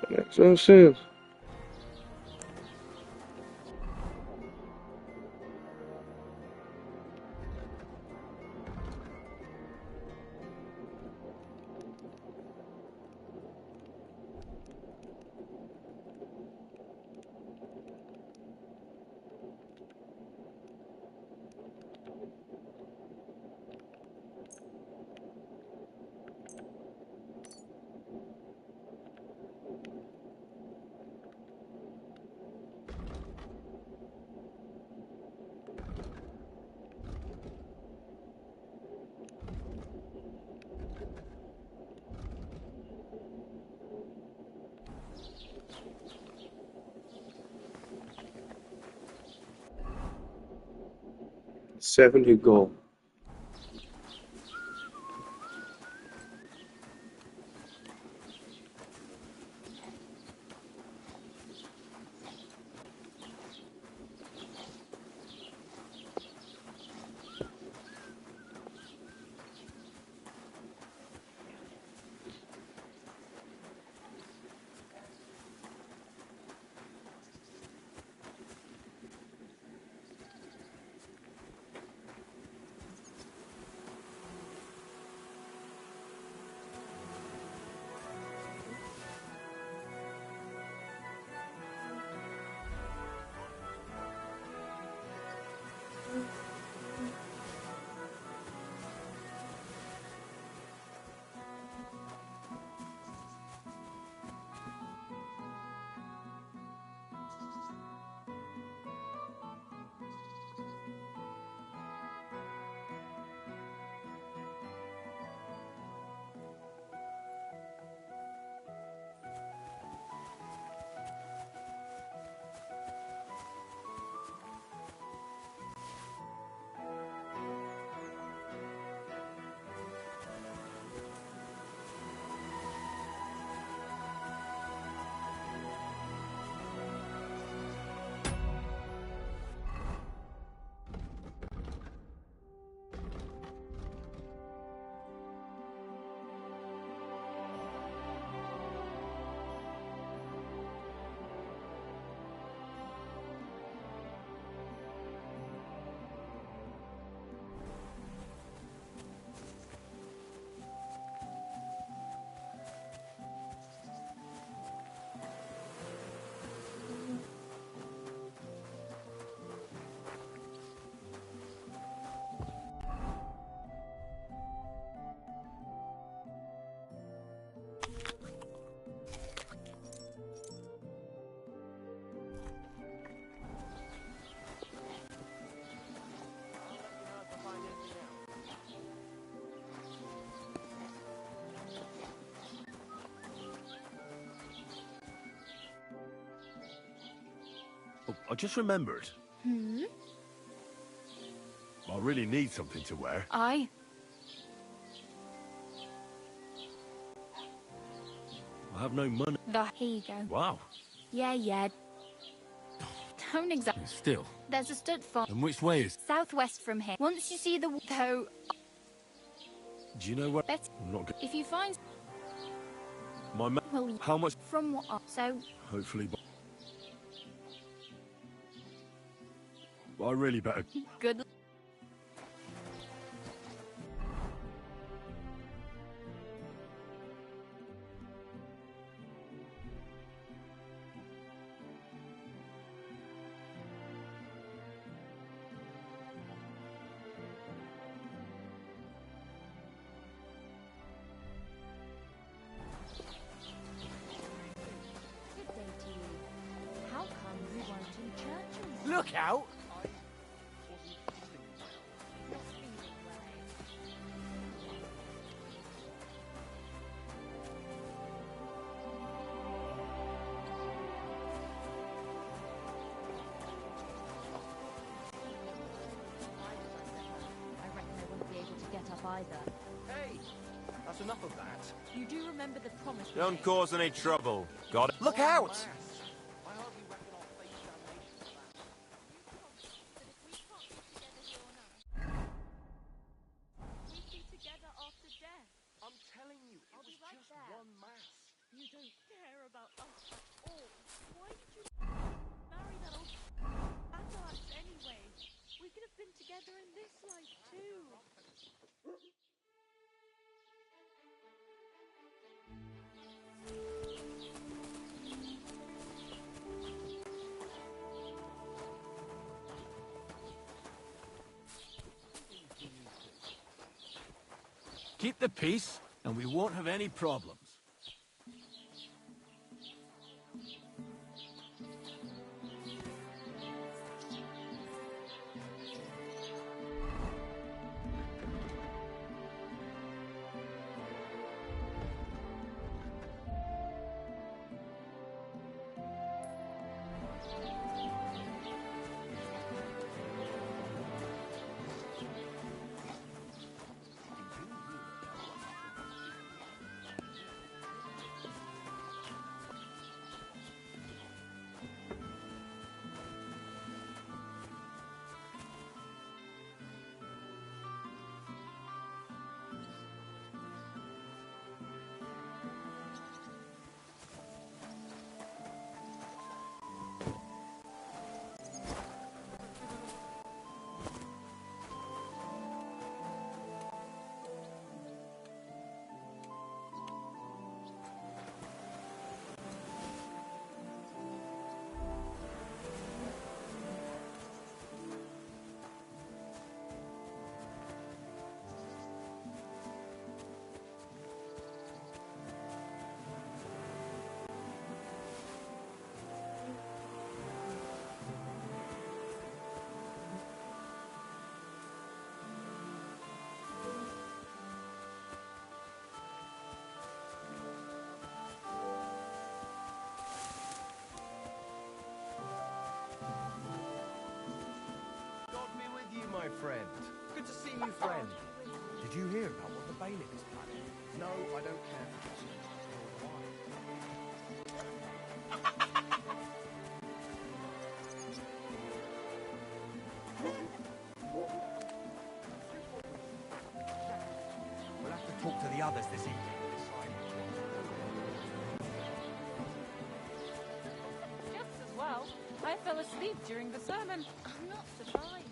Makes no sense. $70 gold. I just remembered. Hmm? I really need something to wear. I... I have no money. Here you go. Wow. Yeah. Don't exactly... Still. There's a stud farm. And which way is... Southwest from here. Once you see the... Though... Do you know where... Bet... I'm not good. If you find... My ma... Well, How much... From what... So... Hopefully... I really better... Good... How come you weren't in church? Look out! I reckon I wouldn't be able to get up either. Hey, that's enough of that. You do remember the promise we Don't made? cause any trouble. Got it? Look out! I'm telling you, it was just one mass. You don't care about us at all. Why did you marry that old battle anyway? We could have been together in this life too. Keep the peace, and we won't have any problems. God be with you, my friend. Good to see you, friend. Did you hear about what the bailiff is planning? No, I don't care for this. We'll have to talk to the others this evening. Just as well. I fell asleep during the sermon. I'm not surprised.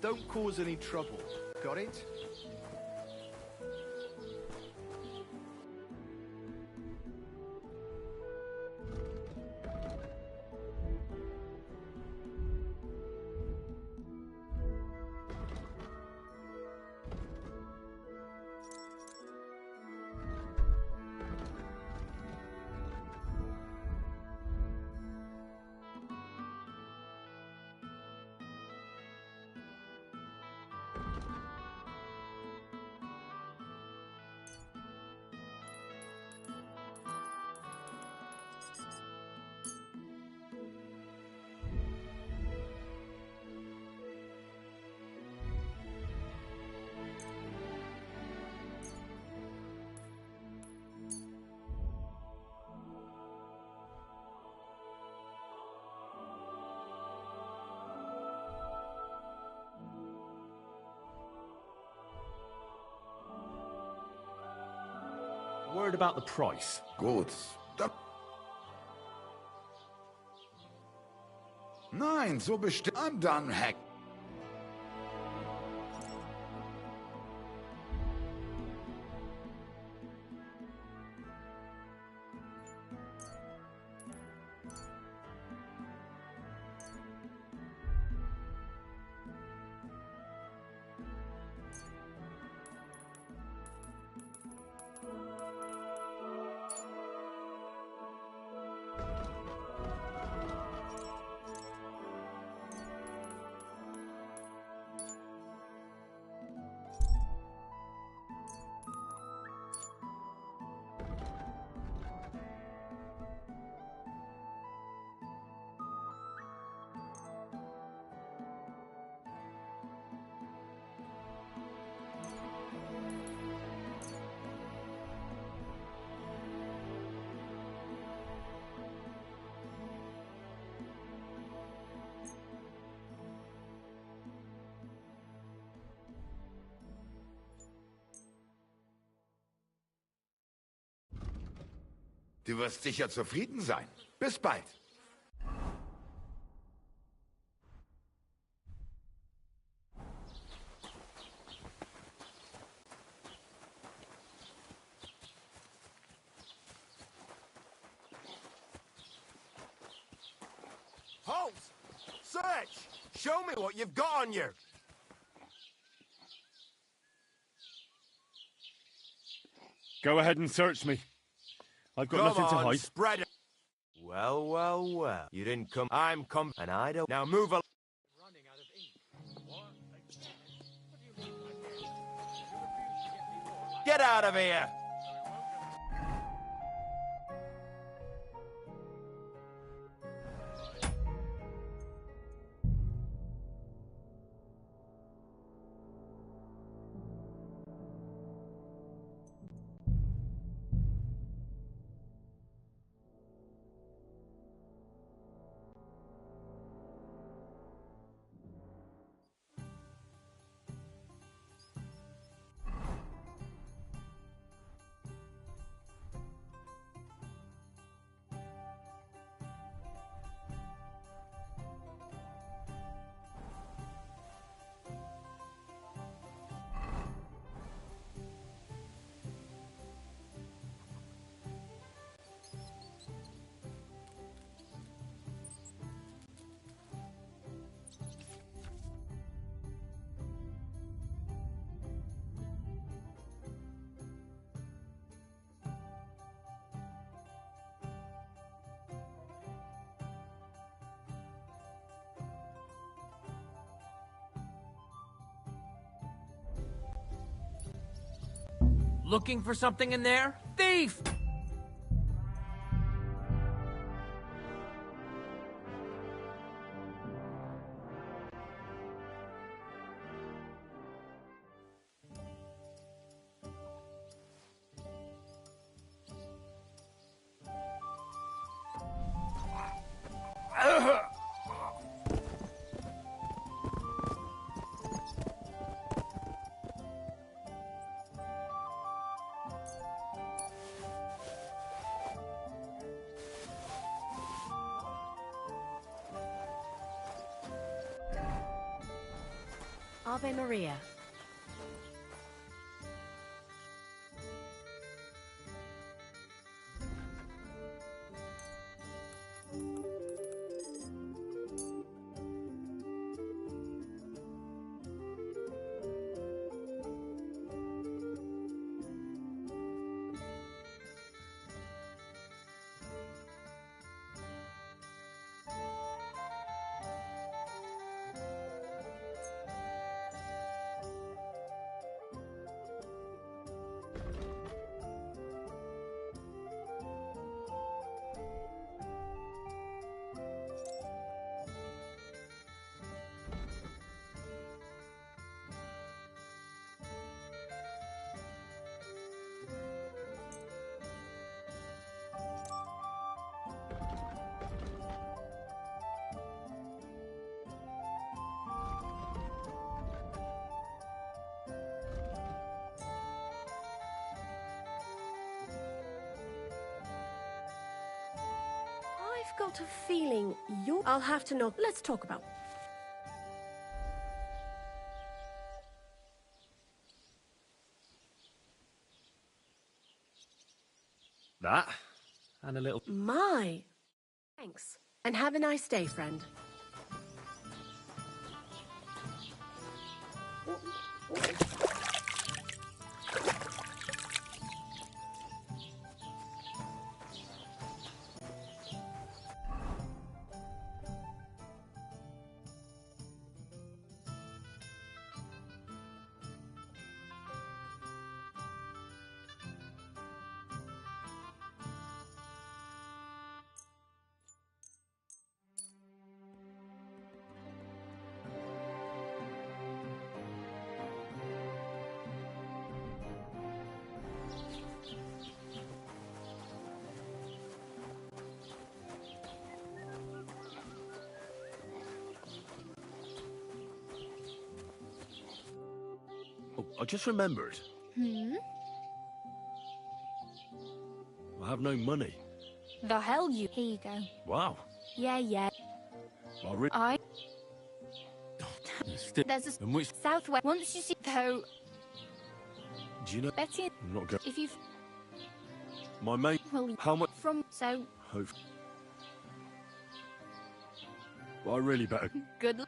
Don't cause any trouble. Got it? heard about the price. Gut. Nein, so bestimmt. I'm done, Heck. Du wirst sicher zufrieden sein. Bis bald. Halt! Search! Show me what you've got on you! Go ahead and search me. I've got Come nothing to on, hide. spread it. Well, well, well. You didn't come. I'm come, and I don't. Now move along. Get out of here! Looking for something in there? Thief! Ave Maria. got a feeling you're... I'll have to know. Let's talk about... That, and a little... My. Thanks. And have a nice day, friend. Oh, I just remembered. Hmm? I have no money. The hell you... Here you go. Wow. Yeah. I There's a And which... southwest. Once you see... Though... Do you know... Betty... I'm not going... If you... My mate... Well, How much... From... So... Hope... Well, I really better... Good luck.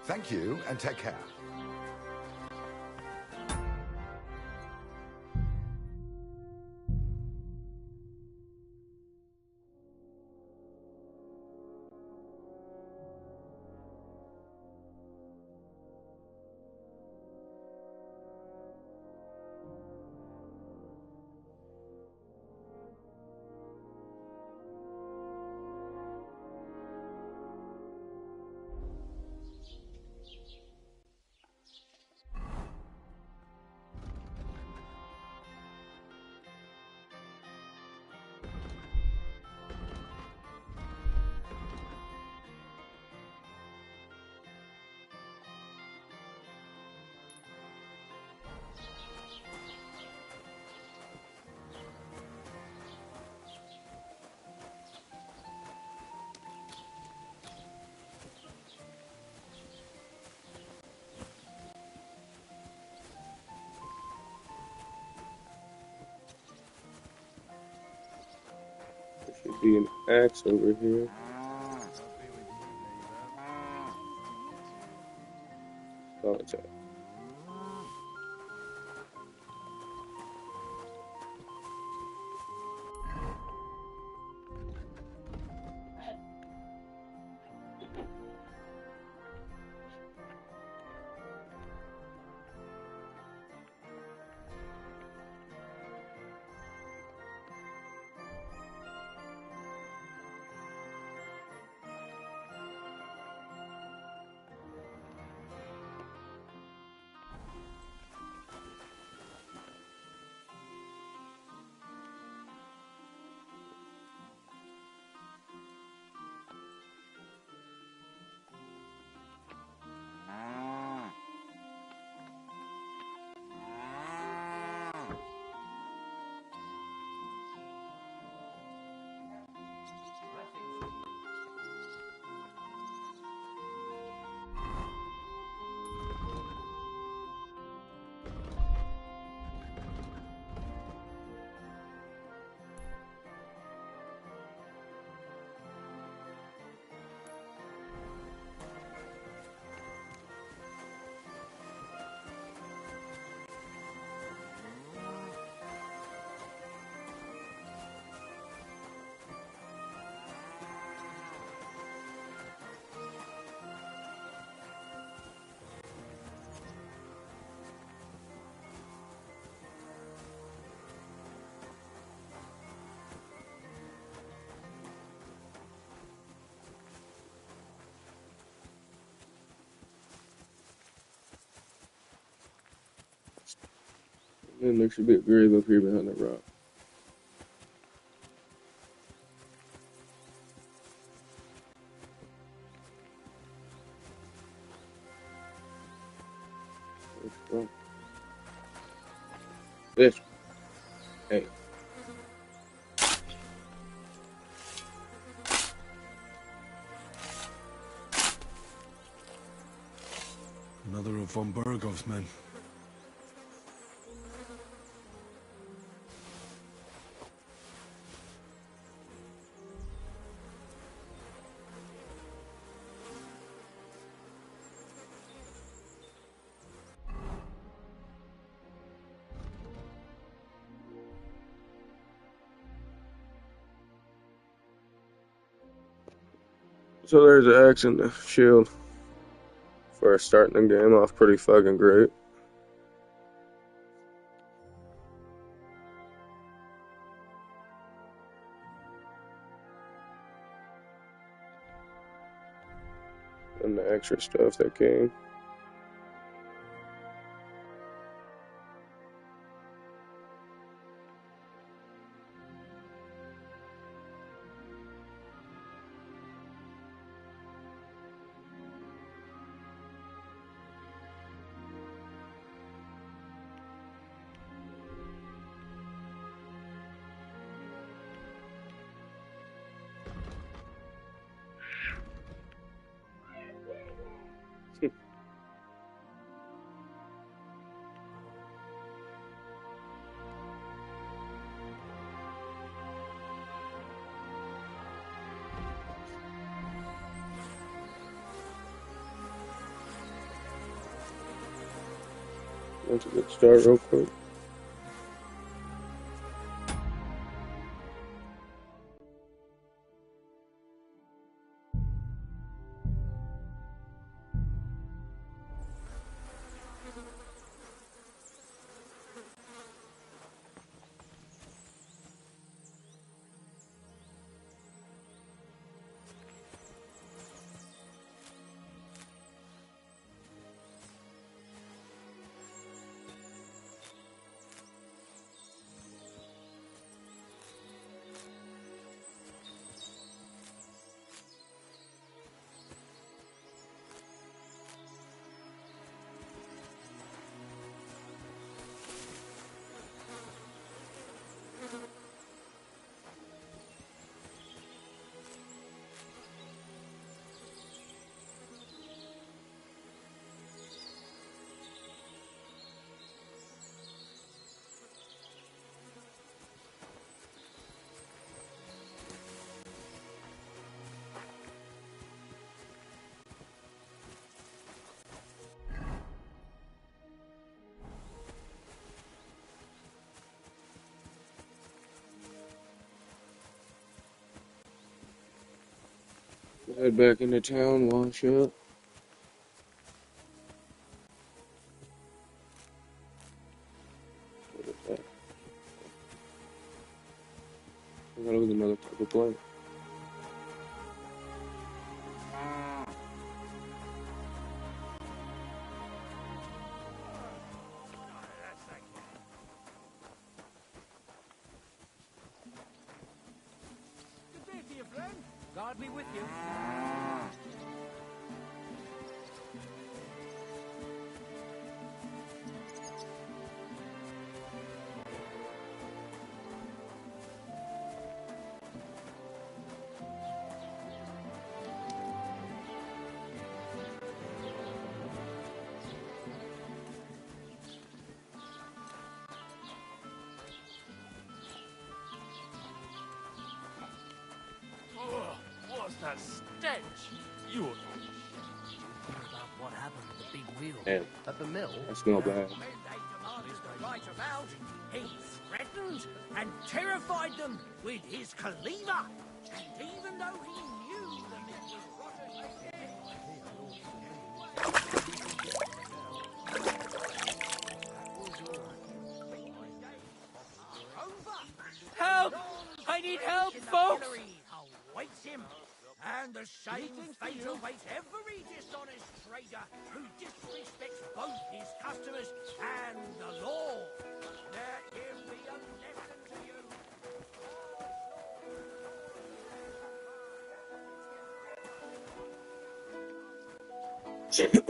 Thank you, and take care. There should be an axe over here. Oh, it's out. And there should be a grave up here behind that rock. Which one? This one. Hey. Another of von Bergov's men. So there's an axe and the shield. For starting the game off pretty fucking great. And the extra stuff that came. That's a good start real quick. Head back into town, wash up. What is that? I thought it was another type of plane. Good day to you, friend. God be with you. What's that stench? You ought to Hear about what happened with the big wheel Man, at the mill? I smell bad. When they demanded the right about, he threatened and terrified them with his cleaver. And even though he knew the meat was rotten, help! I need help, folks! Awaits him, and And the same fate awaits every dishonest trader who disrespects both his customers and the law. Let him be a lesson to you.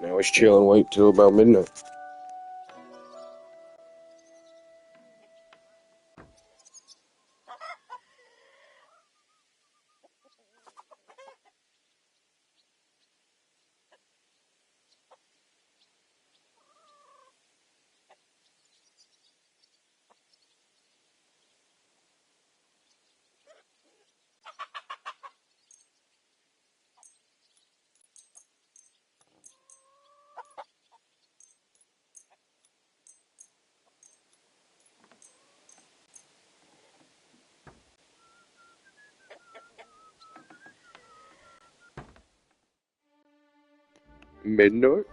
Now it's chill and wait till about midnight. Midnight?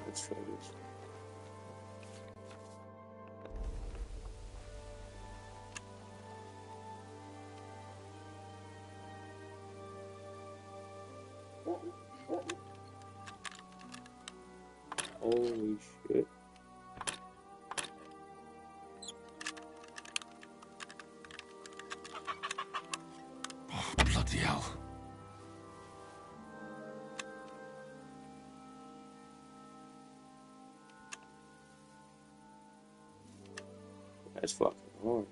Let's try this. Holy shit. is fucking hard.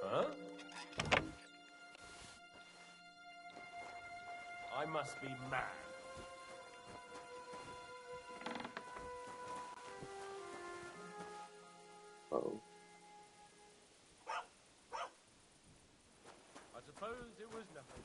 Huh? I must be mad. Oh. I suppose it was nothing.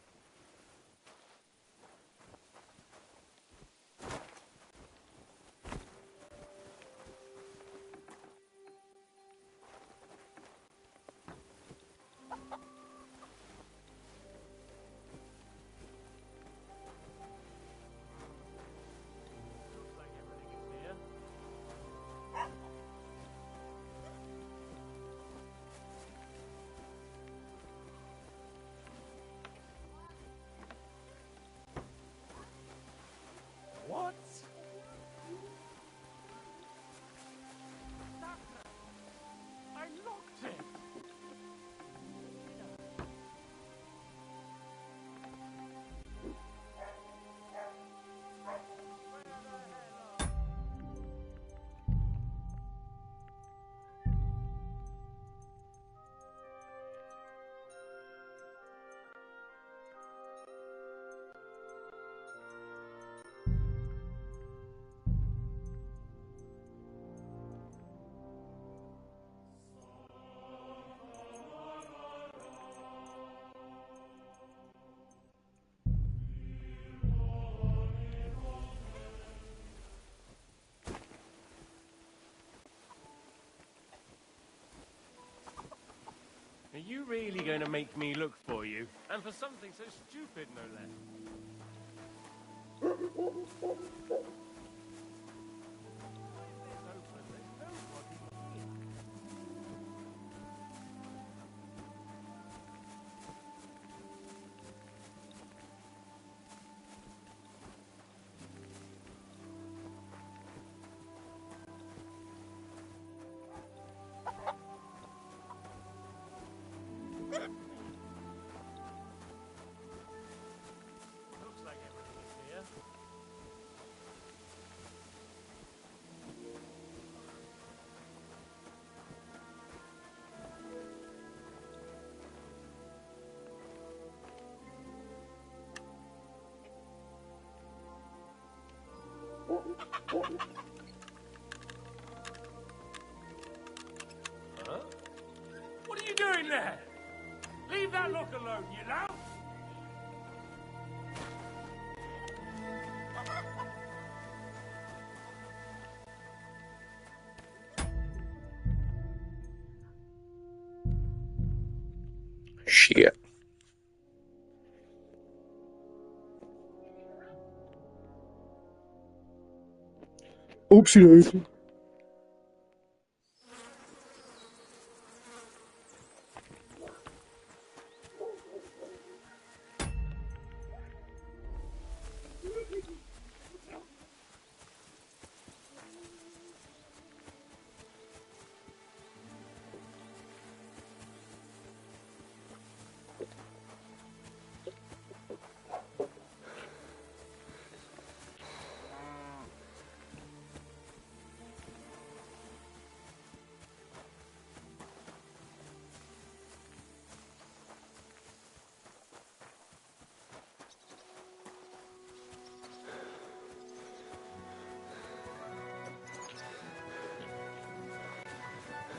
What? I locked it. Are you really going to make me look for you? And for something so stupid, no less. Looks like everything is here. Huh? What are you doing there? Leave that look alone, you lout! Shit. Oopsie daisy.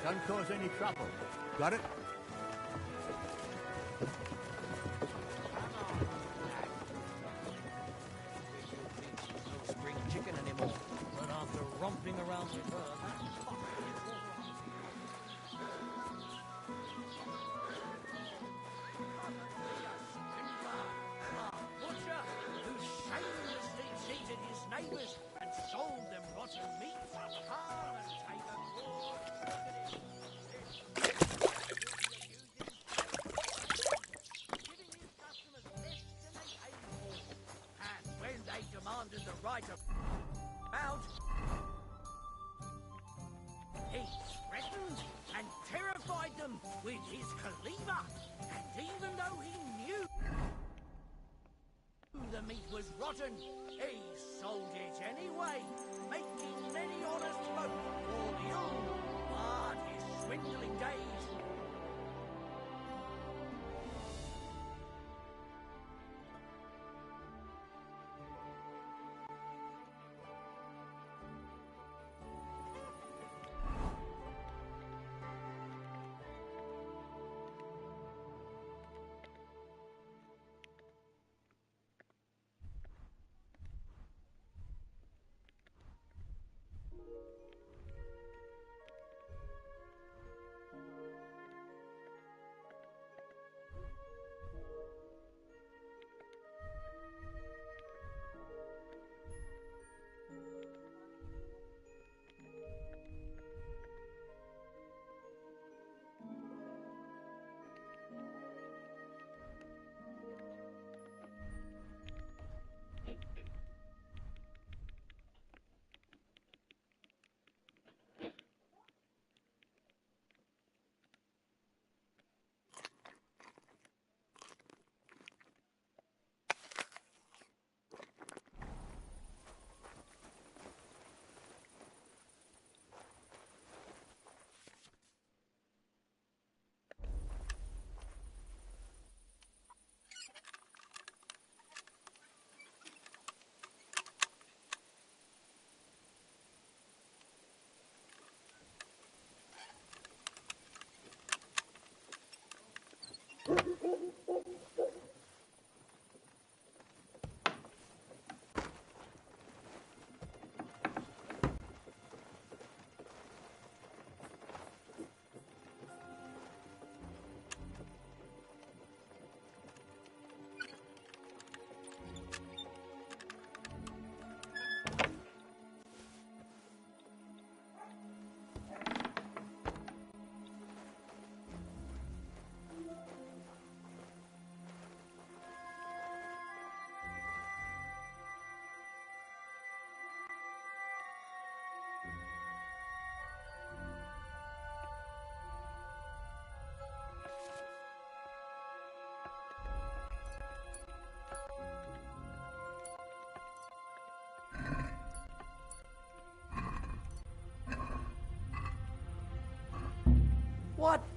Don't cause any trouble. Got it? No spring chicken anymore. But after romping around with her, that fuck butcher who shamelessly cheated his neighbours and sold them rotten rotten meat. Come and take a good look at him. Giving his customers less than they paid for. And when they demanded the right of out, he threatened and terrified them with his cleaver. And even though he knew the meat was rotten, he sold it anyway, making many honest folk fall ill. But his swindling days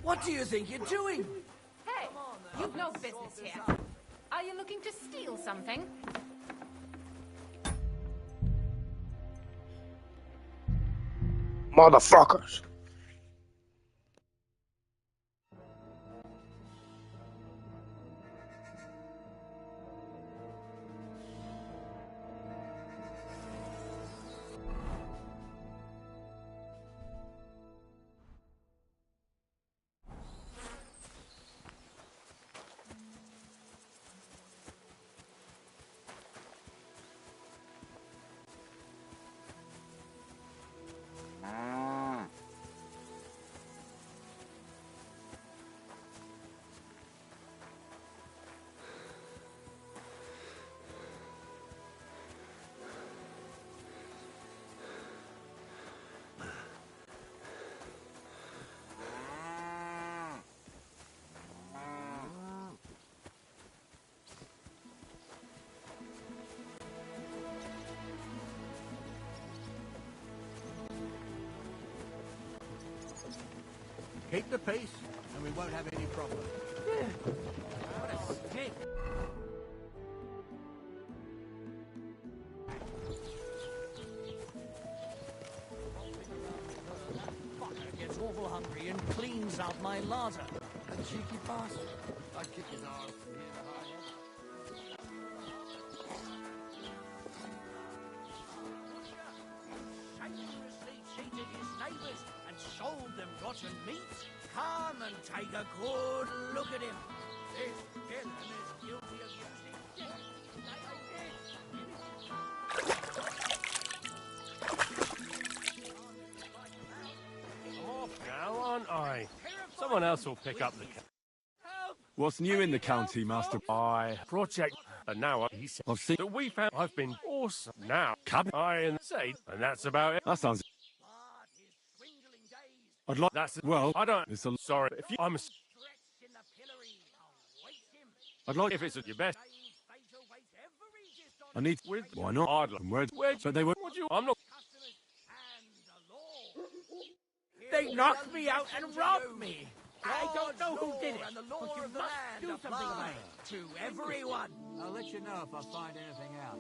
What do you think you're doing? Hey, you've no business here. Are you looking to steal something? Motherfuckers. Keep the peace, and we won't have any problem. What a stink. That fucker gets awful hungry and cleans out my larder. A cheeky bastard. I'd kick his arse from here to high heaven. Shamelessly cheated his neighbours and sold them rotten meat. Come and take a good look at him. This villain is guilty of using death. They are dead. Someone else will pick up the cat. What's new in the county, Master? I project, and now he said I've seen... that we found I've been awesome. Now, cabin, I and say, and that's about it. That sounds... I'd like... That's Well, I don't... it's a... Sorry, if you... I'm... I'd like... If it's your best... I need... With... Why not? I'd like... Where... But they were... Would you... I'm not... They knocked me out and robbed me. I don't know who did it, but you must do something about it. To everyone. I'll let you know if I find anything out.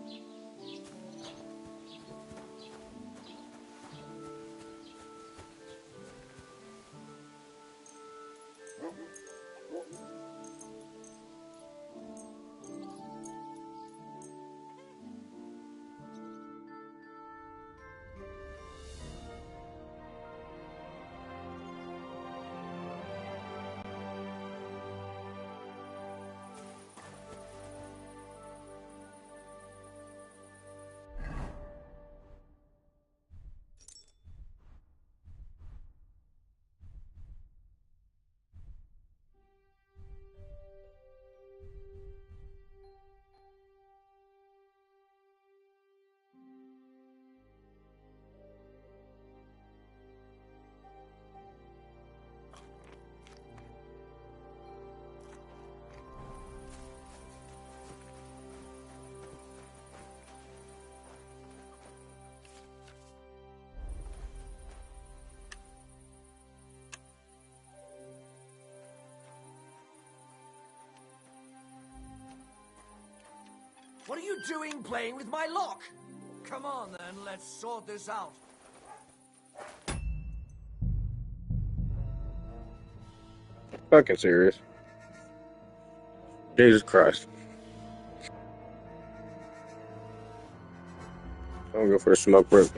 What are you doing playing with my lock? Come on then, let's sort this out. Fucking serious. Jesus Christ. I'm gonna go for the smoke break.